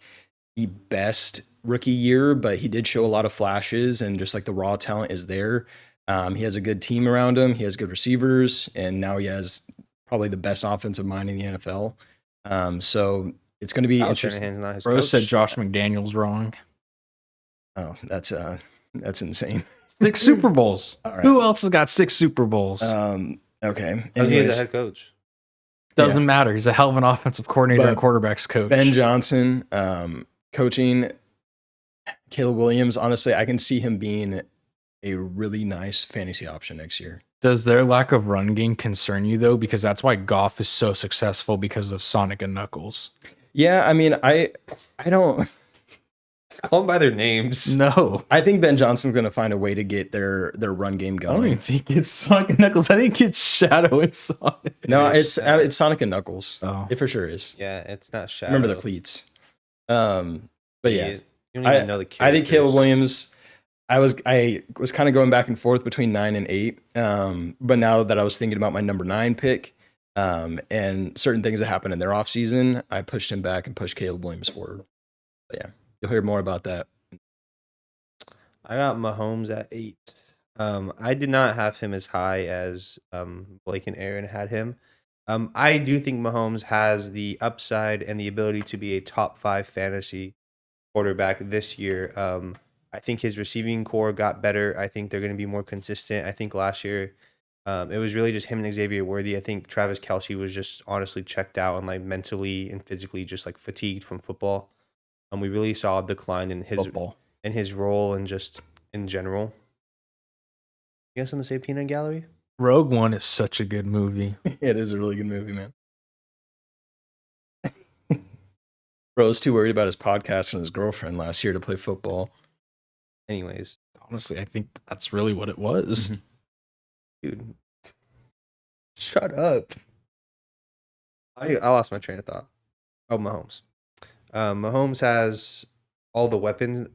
the best rookie year, but he did show a lot of flashes and just like the raw talent is there. He has a good team around him. He has good receivers, and now he has probably the best offensive mind in the NFL. So it's going to be interesting. Shanahan's not his Bro coach. said Josh McDaniels wrong. Oh, that's insane. 6 Super Bowls. All right. Who else has got 6 Super Bowls? Okay. He's Anyways, a head coach. Doesn't matter. He's a hell of an offensive coordinator and But quarterbacks coach. Ben Johnson, coaching Caleb Williams. Honestly, I can see him being a really nice fantasy option next year. Does their lack of run game concern you though? Because that's why Goff is so successful because of Sonic and Knuckles. Yeah, I mean, I don't. Just call them by their names. No, I think Ben Johnson's going to find a way to get their run game I don't going. even think it's Sonic and Knuckles. I think it's Shadow and Sonic. No, it's Sonic and Knuckles. Oh. It for sure is. Yeah, it's not Shadow. Remember the cleats. But yeah, You don't even know the characters. I think Caleb Williams. I was kind of going back and forth between 9 and 8. But now that I was thinking about my number 9 pick, and certain things that happened in their offseason, I pushed him back and pushed Caleb Williams forward. But yeah, you'll hear more about that. I got Mahomes at 8. I did not have him as high as Blake and Aaron had him. I do think Mahomes has the upside and the ability to be a top 5 fantasy quarterback this year. I think his receiving core got better. I think they're going to be more consistent. I think last year it was really just him and Xavier Worthy. I think Travis Kelce was just honestly checked out and like mentally and physically just like fatigued from football. We really saw a decline in Football. his role and just in general. You guys on the same peanut gallery? Rogue One is such a good movie. It is a really good movie, man. Bro's too worried about his podcast and his girlfriend last year to play football. Anyways, Honestly, I think that's really what it was. Mhm. dude, Shut up. I lost my train of thought. Oh, Mahomes. Mahomes has all the weapons.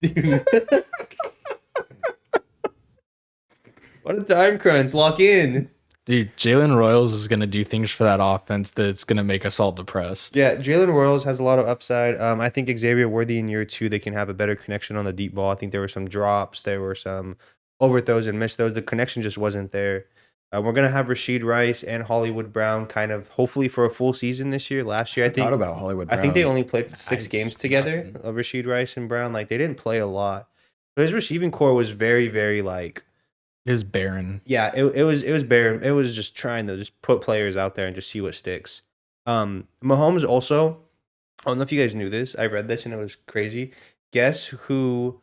Dude. What a time crunch. Lock in. Dude, Jalen Royals is gonna do things for that offense that's gonna make us all depressed. Yeah, Jalen Royals has a lot of upside. I think Xavier Worthy in year 2, they can have a better connection on the deep ball. I think there were some drops, there were some overthrows and missed those. The connection just wasn't there. We're gonna have Rasheed Rice and Hollywood Brown kind of hopefully for a full season this year. Last year, Forgot about Hollywood I think they Brown. only played 6 games together. forgotten. Of Rasheed Rice and Brown, like they didn't play a lot. But his receiving core was very, very like Is barren. yeah, it was bare. It was just trying to just put players out there and just see what sticks. Mahomes also. I don't know if you guys knew this. I read this and it was crazy. Guess who?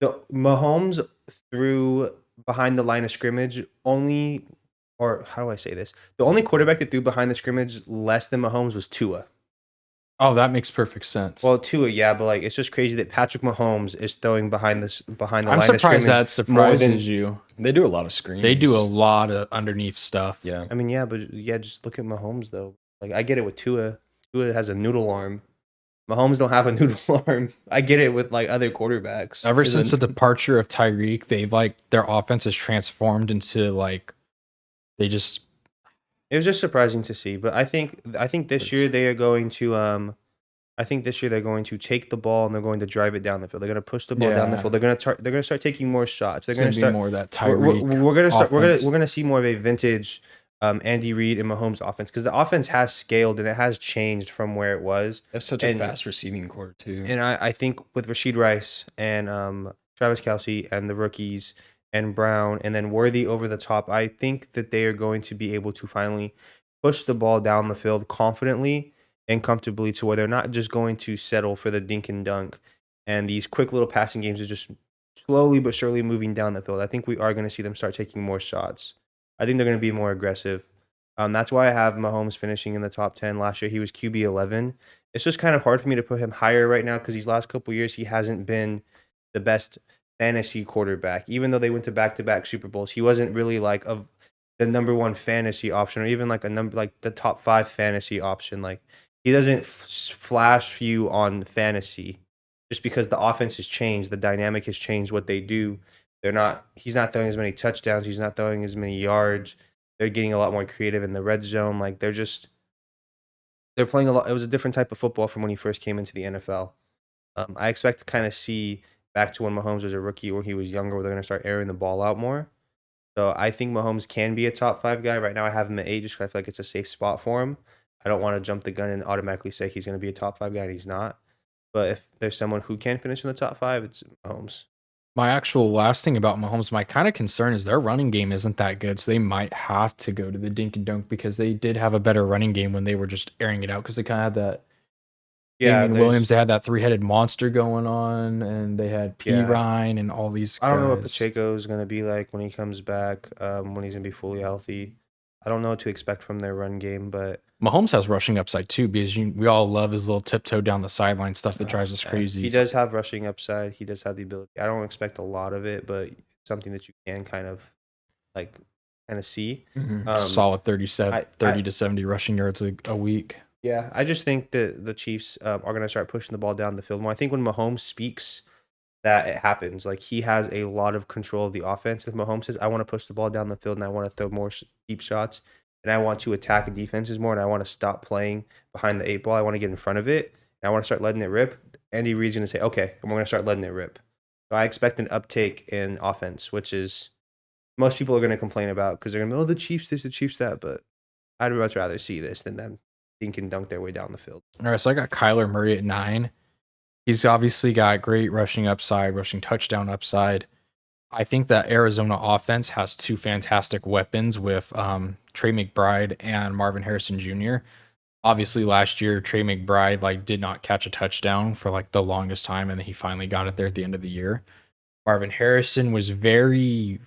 The Mahomes threw behind the line of scrimmage only, or how do I say this? The only quarterback that threw behind the scrimmage less than Mahomes was Tua. Oh, that makes perfect sense. Well, Tua, yeah, but like it's just crazy that Patrick Mahomes is throwing behind the I'm line of surprised scrimmage that more than. surprises you. They do a lot of screens. They do a lot of underneath stuff. Yeah. I mean, yeah, but yeah, just look at Mahomes though. Like I get it with Tua. Tua has a noodle arm. Mahomes don't have a noodle arm. I get it with like other quarterbacks. Ever Isn't- since the departure of Tyreek, they've like their offense has transformed into like they just It was just surprising to see, but I think this year they are going to I think this year they're going to take the ball and they're going to drive it down the field. They're going to push the ball down the Yeah. field. They're going to start taking more shots. They're it's going gonna to be start more of that we're, Tyreek. we're going to start offense. we're going to see more of a vintage Andy Reid and Mahomes offense because the offense has scaled and it has changed from where it was. They have such a fast receiving core too. And I think with Rasheed Rice and Travis Kelce and the rookies and Brown and then Worthy over the top, I think that they are going to be able to finally push the ball down the field confidently and comfortably to where they're not just going to settle for the dink and dunk. And these quick little passing games are just slowly but surely moving down the field. I think we are going to see them start taking more shots. I think they're going to be more aggressive. That's why I have Mahomes finishing in the top 10. Last year, he was QB 11. It's just kind of hard for me to put him higher right now because these last couple years, he hasn't been the best fantasy quarterback. Even though they went to back-to-back Super Bowls, he wasn't really like of the number one fantasy option or even like a number like the top 5 fantasy option. Like he doesn't flash you on fantasy just because the offense has changed, the dynamic has changed what they do. He's not throwing as many touchdowns, he's not throwing as many yards. They're getting a lot more creative in the red zone. Like they're playing a lot. It was a different type of football from when he first came into the NFL. I expect to kind of see back to when Mahomes was a rookie or he was younger, where they're going to start airing the ball out more. So I think Mahomes can be a top 5 guy. Right now, I have him at 8 just because I feel like it's a safe spot for him. I don't want to jump the gun and automatically say he's going to be a top 5 guy and he's not. But if there's someone who can finish in the top 5, it's Mahomes. My actual last thing about Mahomes, my kind of concern is their running game isn't that good, so they might have to go to the dink and dunk because they did have a better running game when they were just airing it out because they kind of had that. Yeah, Damian Williams, they had that 3-headed monster going on, and they had P. Yeah. Ryan and all these. I don't know what guys. Pacheco is going to be like when he comes back, when he's going to be fully healthy. I don't know what to expect from their run game, but Mahomes has rushing upside too because we all love his little tiptoe down the sideline stuff that drives us crazy. he does have rushing upside. He does have the ability. I don't expect a lot of it, but something that you can kind of see. Solid 30 I- to 70 rushing yards a week. Yeah, I just think that the Chiefs are going to start pushing the ball down the field more. I think when Mahomes speaks, that it happens. Like he has a lot of control of the offense. If Mahomes says, "I want to push the ball down the field and I want to throw more deep shots and I want to attack defenses more and I want to stop playing behind the 8 ball. I want to get in front of it and I want to start letting it rip." Andy Reid's going to say, "Okay, and we're going to start letting it rip." So I expect an uptake in offense, which is most people are going to complain about because they're going to be, "Oh, the Chiefs this, the Chiefs that," but I'd much rather see this than them dink and dunk their way down the field. All right, so I got Kyler Murray at 9. He's obviously got great rushing upside, rushing touchdown upside. I think that Arizona offense has 2 fantastic weapons with Trey McBride and Marvin Harrison Jr. Obviously, last year Trey McBride did not catch a touchdown for the longest time, and then he finally got it there at the end of the year. Marvin Harrison was very.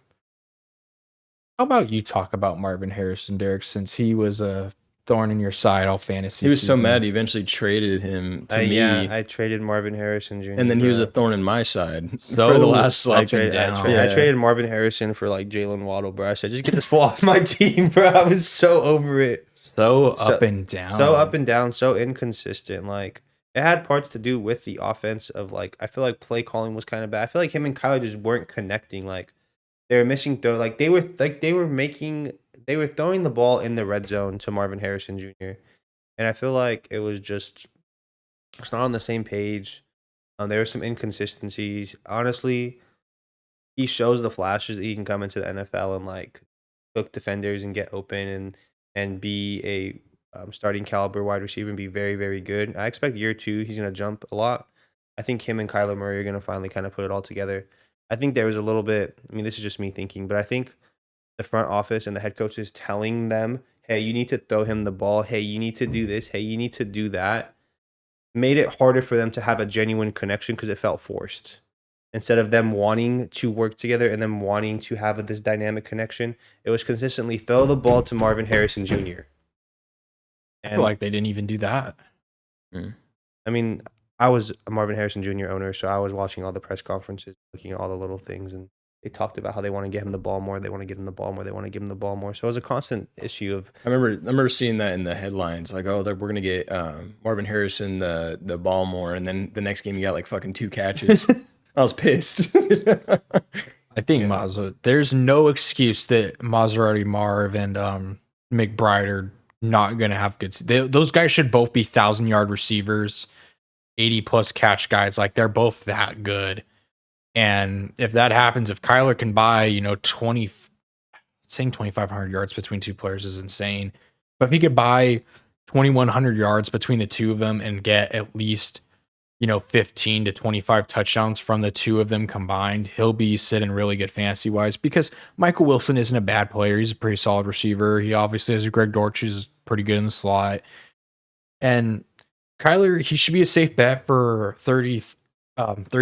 How about you talk about Marvin Harrison, Derek, since he was a thorn in your side all fantasy. He was so season. mad he eventually traded him to me. Yeah, I traded Marvin Harrison Jr. and then he was a bro. thorn in my side So for the last up I like and traded, down. I traded Marvin Harrison for Jalen Waddle, bro. I said, just get this fool off my team, bro. I was so over it. So up and down. So up and down, so inconsistent. It had parts to do with the offense of I feel like play calling was kind of bad. I feel like him and Kyler just weren't connecting. They were missing throw. They were throwing the ball in the red zone to Marvin Harrison Jr. And I feel like it was just it's not on the same page. There were some inconsistencies. Honestly, he shows the flashes that he can come into the NFL and like cook defenders and get open and be a starting caliber wide receiver and be very very good. I expect year two he's gonna jump a lot. I think him and Kyler Murray are gonna finally kind of put it all together. I think there was a little bit. I mean, this is just me thinking, but I think the front office and the head coach is telling them, "Hey, you need to throw him the ball. Hey, you need to do this. Hey, you need to do that." Made it harder for them to have a genuine connection because it felt forced instead of them wanting to work together and them wanting to have this dynamic connection. It was consistently throw the ball to Marvin Harrison Jr. I feel And like they didn't even do that. I mean, I was a Marvin Harrison Jr. owner, so I was watching all the press conferences, looking at all the little things, and they talked about how they want to get him the ball more, they want to get him the ball more, they want to give him the ball more. So it was a constant issue of I remember seeing that in the headlines, like, oh, we're gonna get Marvin Harrison the ball more, and then the next game he got like fucking 2 catches. I was pissed. I think there's no excuse that Maserati Marv and McBride are not going to have good. Those guys should both be 1,000-yard receivers, 80+ catch guys. Like they're both that good. And if that happens, if Kyler can buy, 2,500 yards between two players is insane. But if he could buy 2,100 yards between the two of them and get at least 15 to 25 touchdowns from the two of them combined, he'll be sitting really good fantasy wise because Michael Wilson isn't a bad player. He's a pretty solid receiver. He obviously has Greg Dortch, who's pretty good in the slot. And Kyler, he should be a safe bet for 30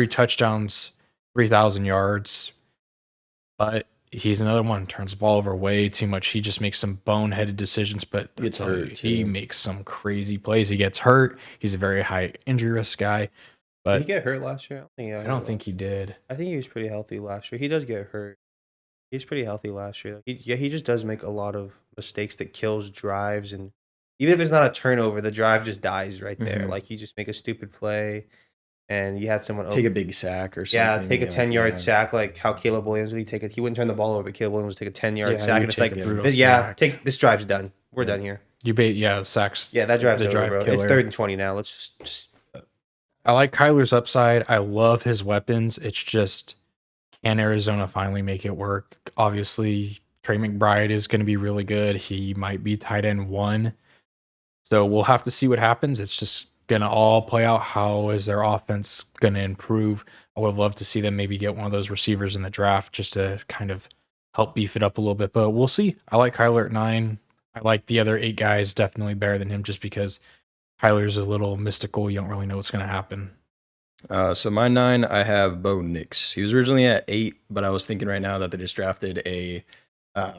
touchdowns, 3,000 yards. But he's another one, turns the ball over way too much. He just makes some boneheaded decisions, but He gets hurt, he too. makes some crazy plays. He gets hurt. He's a very high injury risk guy. did But he get hurt last year? I don't think he did. I think he was pretty healthy last year. He does get hurt. He's pretty healthy last year. He just does make a lot of mistakes that kills drives, and even if it's not a turnover, the drive just dies right there. Mhm. Like you just make a stupid play, and you had someone Take a big sack or something. yeah, take a 10-yard yeah. sack, like how Caleb Williams would take it. He wouldn't turn the ball over, but Caleb Williams would take a 10-yard Yeah, sack, he and it's would take like, a brutal yeah, sack. take this drive's done. We're Yeah. done here. Sacks. Yeah, that drive's the over, drive bro. It's killer. 3rd and 20 now. Let's just I like Kyler's upside. I love his weapons. It's just, can Arizona finally make it work? Obviously, Trey McBride is going to be really good. He might be tight end 1. So we'll have to see what happens. It's just going to all play out. How is their offense going to improve? I would love to see them maybe get one of those receivers in the draft just to kind of help beef it up a little bit. But we'll see. I like Kyler at 9. I like the other 8 guys definitely better than him just because Kyler's a little mystical. You don't really know what's going to happen. So my 9, I have Bo Nix. He was originally at 8, but I was thinking right now that they just drafted a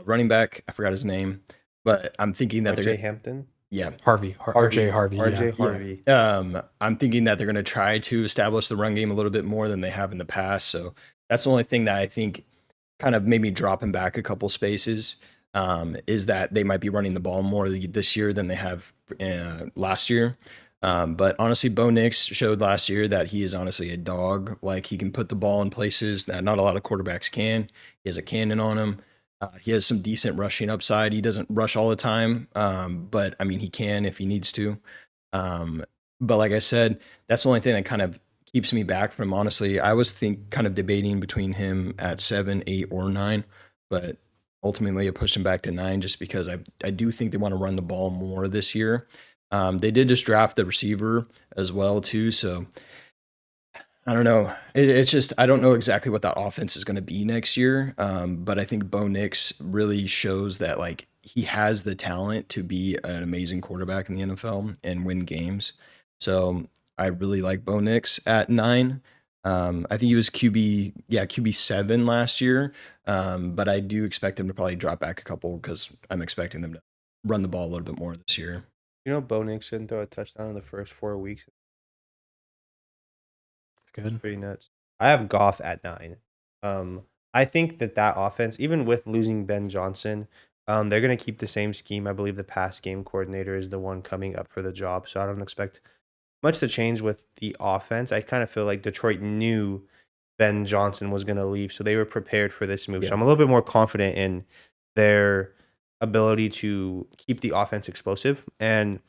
running back. I forgot his name, but I'm thinking that RJ they're Hampton. yeah. RJ Harvey. RJ Yeah. Harvey. I'm thinking that they're going to try to establish the run game a little bit more than they have in the past. So that's the only thing that I think kind of made me drop him back a couple spaces. Is that they might be running the ball more this year than they have last year. But honestly, Bo Nix showed last year that he is honestly a dog. Like he can put the ball in places that not a lot of quarterbacks can. He has a cannon on him. He has some decent rushing upside. He doesn't rush all the time, but I mean, he can if he needs to. But like I said, that's the only thing that kind of keeps me back from honestly. I was kind of debating between him at 7, 8, or 9, but ultimately I pushed him back to 9 just because I do think they want to run the ball more this year. They did just draft the receiver as well too, so I don't know. It's just I don't know exactly what that offense is going to be next year. But I think Bo Nix really shows that like he has the talent to be an amazing quarterback in the NFL and win games. So I really like Bo Nix at 9. I think he was QB 7 last year. But I do expect him to probably drop back a couple because I'm expecting them to run the ball a little bit more this year. You know, Bo Nix didn't throw a touchdown in the first 4 weeks. Good. Pretty nuts. I have Goff at 9. I think that offense, even with losing Ben Johnson, they're going to keep the same scheme. I believe the pass game coordinator is the one coming up for the job, so I don't expect much to change with the offense. I kind of feel like Detroit knew Ben Johnson was going to leave, so they were prepared for this move. Yeah. So I'm a little bit more confident in their ability to keep the offense explosive. And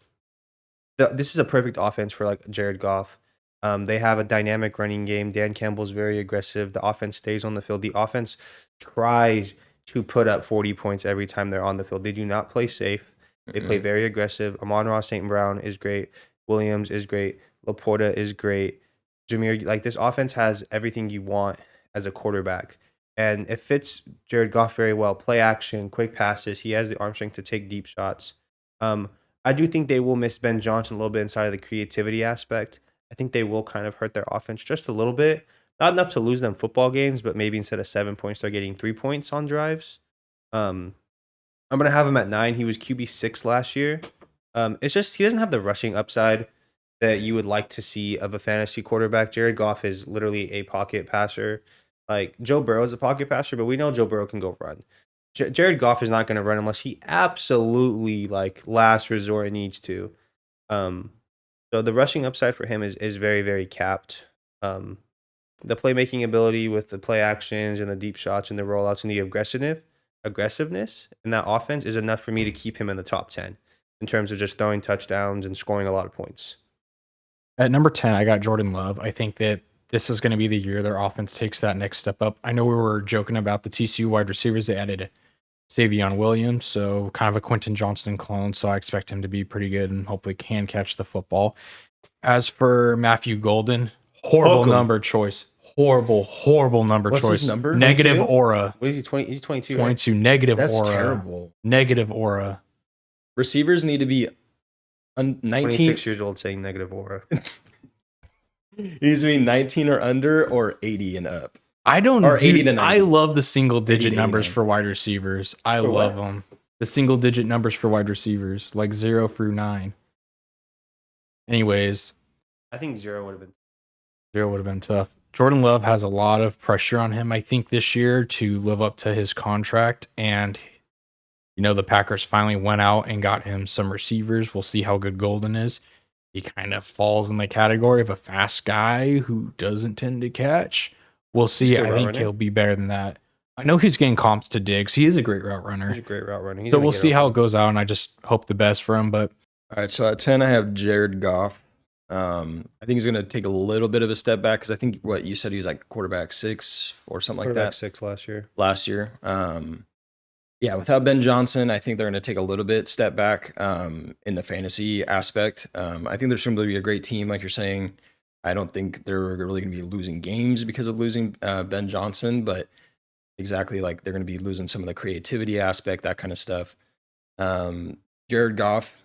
this is a perfect offense for like Jared Goff. They have a dynamic running game. Dan Campbell's very aggressive. The offense stays on the field. The offense tries to put up 40 points every time they're on the field. They do not play safe. They play very aggressive. Amon-Ra St. Brown is great. Williams is great. Laporta is great. Jameer, like this offense has everything you want as a quarterback. And it fits Jared Goff very well. Play action, quick passes. He has the arm strength to take deep shots. I do think they will miss Ben Johnson a little bit inside of the creativity aspect. I think they will kind of hurt their offense just a little bit. Not enough to lose them football games, but maybe instead of 7 points, they're getting 3 points on drives. I'm gonna have him at 9. He was QB6 last year. It's just he doesn't have the rushing upside that you would like to see of a fantasy quarterback. Jared Goff is literally a pocket passer. Like Joe Burrow is a pocket passer, but we know Joe Burrow can go run. Jared Goff is not going to run unless he absolutely like last resort needs to. Um, so the rushing upside for him is very very capped. The playmaking ability with the play actions and the deep shots and the rollouts and the aggressiveness in that offense is enough for me to keep him in the top 10 in terms of just throwing touchdowns and scoring a lot of points. At number 10, I got Jordan Love. I think that this is going to be the year their offense takes that next step up. I know we were joking about the TCU wide receivers. They added Savion Williams, so kind of a Quentin Johnston clone. So I expect him to be pretty good and hopefully can catch the football. As for Matthew Golden, horrible number choice. Horrible number What's choice. his number? Negative 22? aura. What is he? 20? He's 22. Right? 22. Negative That's aura. terrible. Negative aura. Receivers need to be 19. 26 years old saying negative aura. He needs to be 19 or under or 80 and up. I don't. Or 80 to Dude, 90. I love the single 80 digit to numbers 89. for wide receivers. I For love what? them. The single digit numbers for wide receivers, like 0 through 9. Anyways, I think 0 would have been. 0 would have been tough. Jordan Love has a lot of pressure on him, I think, this year to live up to his contract. And, the Packers finally went out and got him some receivers. We'll see how good Golden is. He kind of falls in the category of a fast guy who doesn't tend to catch. We'll see. a good I route think runner. he'll be better than that. I know he's getting comps to Diggs. He is a great route runner. He's a great route runner. He's So gonna we'll get see how open. it goes out, and I just hope the best for him. But All right, so at 10, I have Jared Goff. I think he's going to take a little bit of a step back because I think what you said he was like quarterback 6 or something like Quarterback that 6 last year. Yeah, without Ben Johnson, I think they're going to take a little bit step back in the fantasy aspect. I think there's going to be a great team, like you're saying. I don't think they're really going to be losing games because of losing Ben Johnson, but exactly like they're going to be losing some of the creativity aspect, that kind of stuff. Jared Goff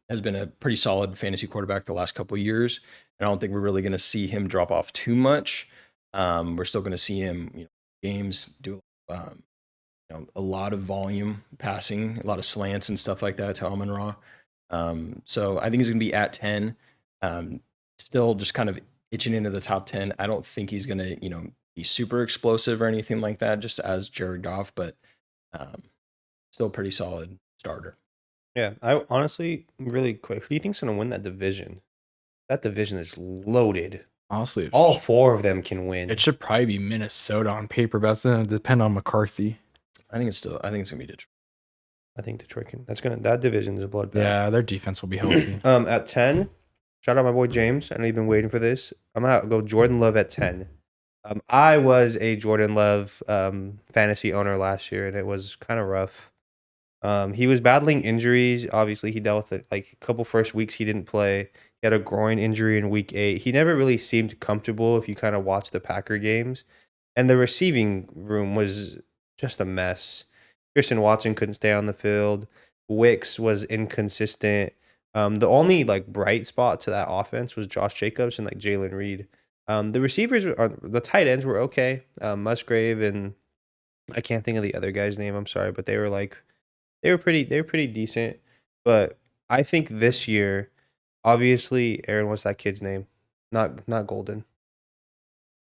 has been a pretty solid fantasy quarterback the last couple of years, and I don't think we're really going to see him drop off too much. We're still going to see him, games do a lot of volume passing, a lot of slants and stuff like that to Amon-Ra. So I think he's going to be at 10. Still just kind of itching into the top 10. I don't think he's going to, be super explosive or anything like that, just as Jared Goff, but still pretty solid starter. Yeah, I honestly, really quick, who do you think's going to win that division? That division is loaded. honestly, All 4 of them can win. it should probably be Minnesota on paper, but that's going to depend on McCarthy. I think it's going to be Detroit. I think Detroit can. That division is a bloodbath. Yeah, their defense will be healthy. At 10, shout out my boy James. I know you've been waiting for this. I'm gonna go Jordan Love at 10. I was a Jordan Love fantasy owner last year, and it was kind of rough. He was battling injuries. Obviously, he dealt with it. Like a couple first weeks, he didn't play. He had a groin injury in week 8. He never really seemed comfortable if you kind of watch the Packer games. And the receiving room was just a mess. Christian Watson couldn't stay on the field. Wicks was inconsistent. The only bright spot to that offense was Josh Jacobs and Jalen Reed. The receivers, the tight ends were okay. Musgrave and I can't think of the other guy's name. I'm sorry, but they were pretty decent. But I think this year, obviously, Aaron, what's that kid's name? Not Golden.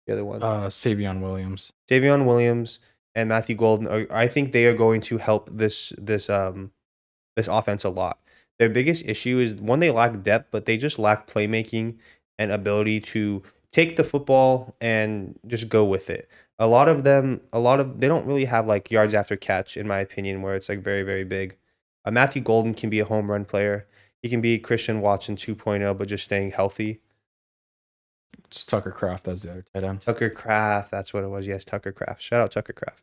The other one. Savion Williams. Davion Williams and Matthew Golden. I think they are going to help this offense a lot. Their biggest issue is one, they lack depth, but they just lack playmaking and ability to take the football and just go with it. A lot of them, they don't really have like yards after catch, in my opinion, where it's like very, very big. Matthew Golden can be a home run player. He can be Christian Watson 2.0, but just staying healthy. Just Tucker Craft, that's the other tight end. Tucker Craft, that's what it was. Yes, Tucker Craft. Shout out Tucker Craft.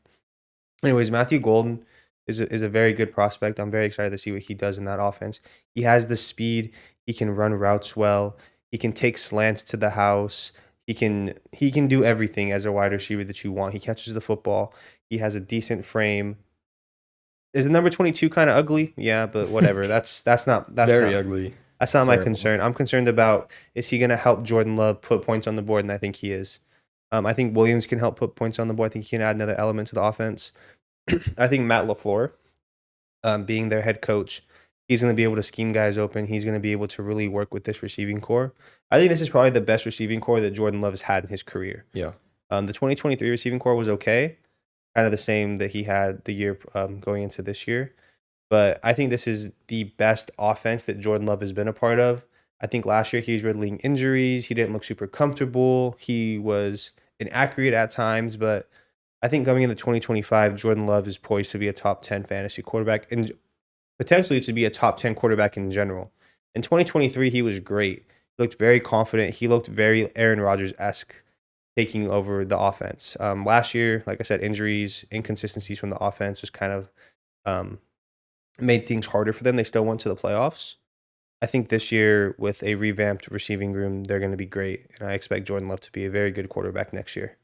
Anyways, Matthew Golden is a very good prospect. I'm very excited to see what he does in that offense. He has the speed. He can run routes well. He can take slants to the house. He can do everything as a wide receiver that you want. He catches the football. He has a decent frame. Is the number 22 kind of ugly? Yeah, but whatever. That's not Very ugly. That's not my Terrible. concern. I'm concerned about, is he going to help Jordan Love put points on the board? And I think he is. I think Williams can help put points on the board. I think he can add another element to the offense. I think Matt LaFleur, being their head coach, he's going to be able to scheme guys open. He's going to be able to really work with this receiving core. I think this is probably the best receiving core that Jordan Love has had in his career. Yeah. The 2023 receiving core was okay, kind of the same that he had the year going into this year. But I think this is the best offense that Jordan Love has been a part of. I think last year he was riddling injuries. He didn't look super comfortable. He was inaccurate at times, but I think coming into 2025, Jordan Love is poised to be a top 10 fantasy quarterback and potentially to be a top 10 quarterback in general. In 2023, he was great. He looked very confident. He looked very Aaron Rodgers-esque taking over the offense. Last year, like I said, injuries, inconsistencies from the offense just kind of made things harder for them. They still went to the playoffs. I think this year with a revamped receiving room, they're going to be great. And I expect Jordan Love to be a very good quarterback next year.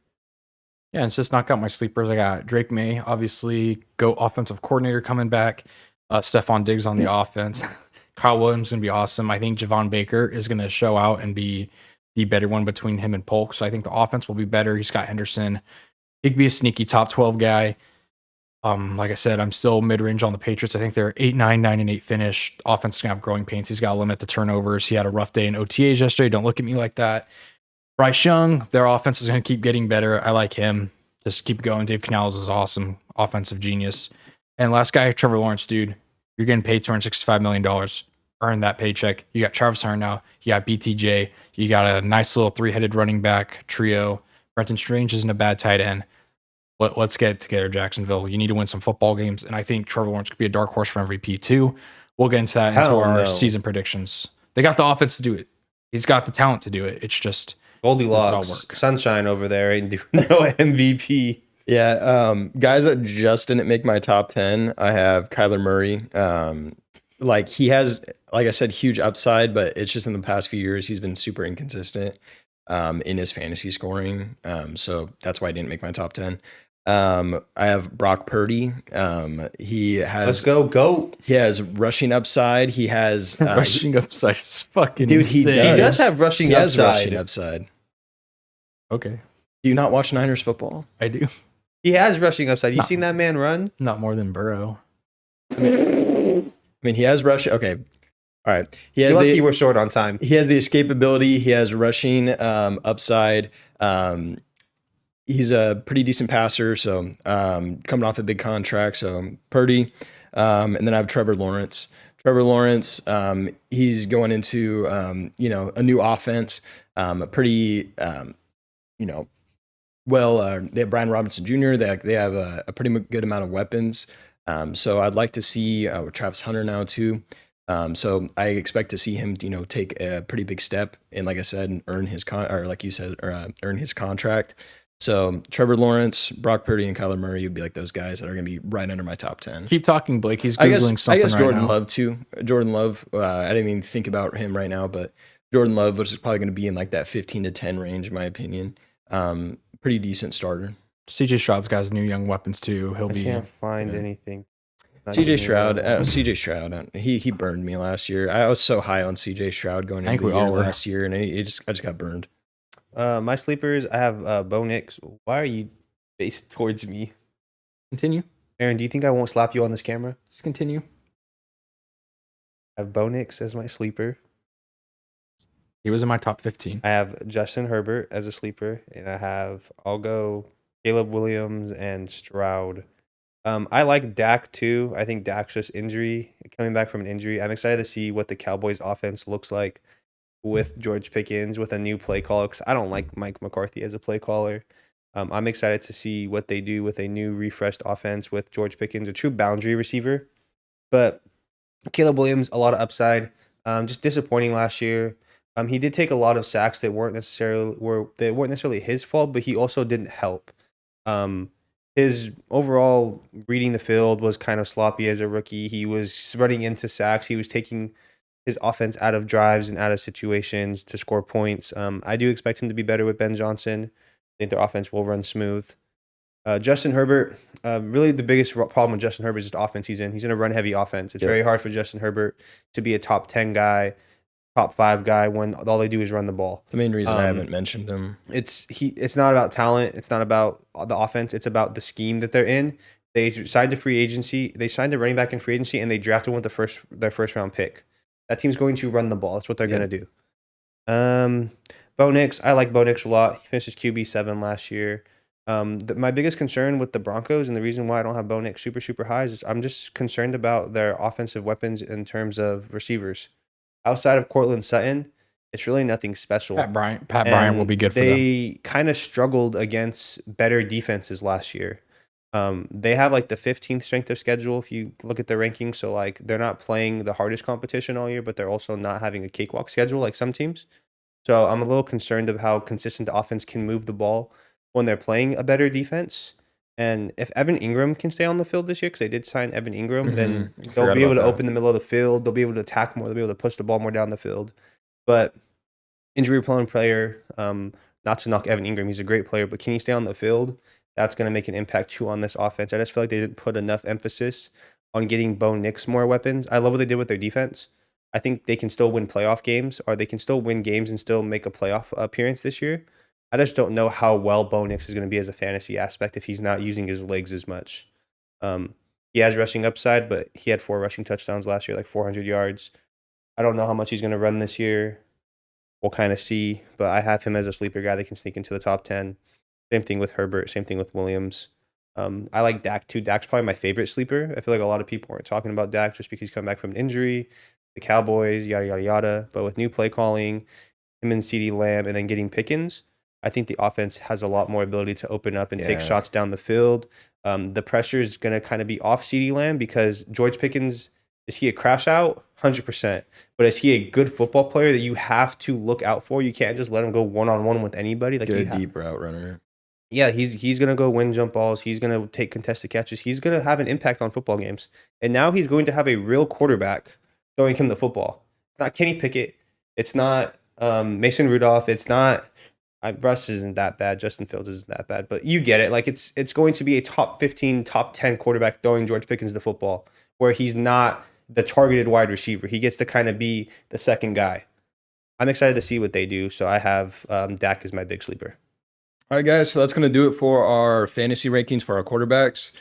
Yeah, it's just knock out my sleepers. I got Drake May, obviously, GOAT offensive coordinator coming back. Stephon Diggs on the offense. Kyle Williams is going to be awesome. I think Javon Baker is going to show out and be the better one between him and Polk. So I think the offense will be better. He's got Henderson. He could be a sneaky top 12 guy. Like I said, I'm still mid-range on the Patriots. I think they're 8-9, 9-8 finish. Offense is going to have growing pains. He's got to limit the turnovers. He had a rough day in OTAs yesterday. Don't look at me like that. Bryce Young, their offense is going to keep getting better. I like him. Just keep going. Dave Canales is awesome. Offensive genius. And last guy, Trevor Lawrence, dude. You're getting paid $265 million. Earn that paycheck. You got Travis Hunter now. You got BTJ. You got a nice little three-headed running back trio. Brenton Strange isn't a bad tight end. Let's get it together, Jacksonville. You need to win some football games. And I think Trevor Lawrence could be a dark horse for MVP too. We'll get into that into our season predictions. They got the offense to do it. He's got the talent to do it. It's just Goldilocks, sunshine over there ain't doing no MVP. Yeah, guys that just didn't make my top 10, I have Kyler Murray. Like he has, like I said, huge upside, but it's just in the past few years he's been super inconsistent in his fantasy scoring. So that's why I didn't make my top 10. I have Brock Purdy. He has Let's go. He has rushing upside. He has rushing upside is fucking dude. insane. He does have rushing He has upside. rushing upside. Okay, Do you not watch Niners football? I do. He has rushing upside. You No. seen that man run? Not more than Burrow. I mean, he has rushing. Okay, all right. He has You're lucky the we're short on time. he has the escapability. He has rushing upside. He's a pretty decent passer. So coming off a big contract. So Purdy, and then I have Trevor Lawrence. Trevor Lawrence, he's going into a new offense. A pretty they have Brian Robinson Jr. They have a pretty good amount of weapons. So I'd like to see Travis Hunter now too. So I expect to see him, take a pretty big step and, like I said, earn his earn his contract. So Trevor Lawrence, Brock Purdy, and Kyler Murray would be like those guys that are going to be right under my top 10. Keep talking, Blake. He's Googling something I guess right Jordan now. Love too. Jordan Love, I didn't even think about him right now, but Jordan Love was probably going to be in like that 15 to 10 range, in my opinion. Pretty decent starter. CJ Stroud's got his new young weapons too. He'll I be. can't find yeah. anything. CJ Stroud, he burned me last year. I was so high on CJ Stroud going I think into the we year all were. last year, and I just got burned. My sleepers, I have Bo Nix. Why are you faced towards me? Continue. Aaron, do you think I won't slap you on this camera? Just continue. I have Bo Nix as my sleeper. He was in my top 15. I have Justin Herbert as a sleeper, and I'll go Caleb Williams and Stroud. I like Dak too. I think Dak's just coming back from an injury. I'm excited to see what the Cowboys offense looks like with George Pickens with a new play caller, because I don't like Mike McCarthy as a play caller. I'm excited to see what they do with a new refreshed offense with George Pickens, a true boundary receiver. But Caleb Williams, a lot of upside. Just disappointing last year. He did take a lot of sacks that weren't necessarily his fault, but he also didn't help. Um, his overall reading the field was kind of sloppy as a rookie. He was running into sacks. He was taking his offense out of drives and out of situations to score points. I do expect him to be better with Ben Johnson. I think their offense will run smooth. Justin Herbert, really the biggest problem with Justin Herbert is just the offense he's in. He's in a run heavy offense. It's very hard for Justin Herbert to be a top 10 guy, top 5 guy when all they do is run the ball. The main reason I haven't mentioned him. It's not about talent. It's not about the offense. It's about the scheme that they're in. They signed a free agency. They signed a running back in free agency, and they drafted one with their first round pick. That team's going to run the ball. That's what they're going to do. Bo Nix, I like Bo Nix a lot. He finished his QB7 last year. My biggest concern with the Broncos, and the reason why I don't have Bo Nix super high, is I'm just concerned about their offensive weapons in terms of receivers. Outside of Cortland Sutton, it's really nothing special. Pat Bryant will be good for them. They kind of struggled against better defenses last year. They have like the 15th strength of schedule if you look at their rankings. So like they're not playing the hardest competition all year, but they're also not having a cakewalk schedule like some teams. So I'm a little concerned of how consistent the offense can move the ball when they're playing a better defense. And if Evan Ingram can stay on the field this year, because they did sign Evan Ingram, then they'll be able to open the middle of the field. They'll be able to attack more. They'll be able to push the ball more down the field. But injury-prone player, not to knock Evan Ingram, he's a great player, but can he stay on the field? That's going to make an impact too on this offense. I just feel like they didn't put enough emphasis on getting Bo Nix more weapons. I love what they did with their defense. I think they can still win playoff games, or they can still win games and still make a playoff appearance this year. I just don't know how well Bo Nix is going to be as a fantasy aspect if he's not using his legs as much. He has rushing upside, but he had 4 rushing touchdowns last year, like 400 yards. I don't know how much he's going to run this year. We'll kind of see, but I have him as a sleeper guy that can sneak into the top 10. Same thing with Herbert. Same thing with Williams. I like Dak too. Dak's probably my favorite sleeper. I feel like a lot of people aren't talking about Dak just because he's come back from an injury, the Cowboys, yada, yada, yada. But with new play calling, him and CeeDee Lamb, and then getting Pickens, I think the offense has a lot more ability to open up and take shots down the field. The pressure is going to kind of be off CeeDee Lamb because George Pickens, is he a crash out? 100%. But is he a good football player that you have to look out for? You can't just let him go one-on-one with anybody. Like Good deep route runner. Yeah, he's going to go win jump balls. He's going to take contested catches. He's going to have an impact on football games. And now he's going to have a real quarterback throwing him the football. It's not Kenny Pickett. It's not Mason Rudolph. It's not Russ isn't that bad. Justin Fields isn't that bad. But you get it. Like it's going to be a top 15, top 10 quarterback throwing George Pickens the football, where he's not the targeted wide receiver. He gets to kind of be the second guy. I'm excited to see what they do. So I have Dak as my big sleeper. All right, guys, so that's going to do it for our fantasy rankings for our quarterbacks.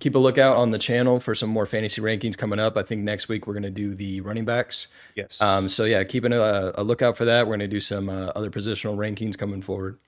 Keep a lookout on the channel for some more fantasy rankings coming up. I think next week we're going to do the running backs. Yes. So, yeah, keeping a lookout for that. We're going to do some other positional rankings coming forward.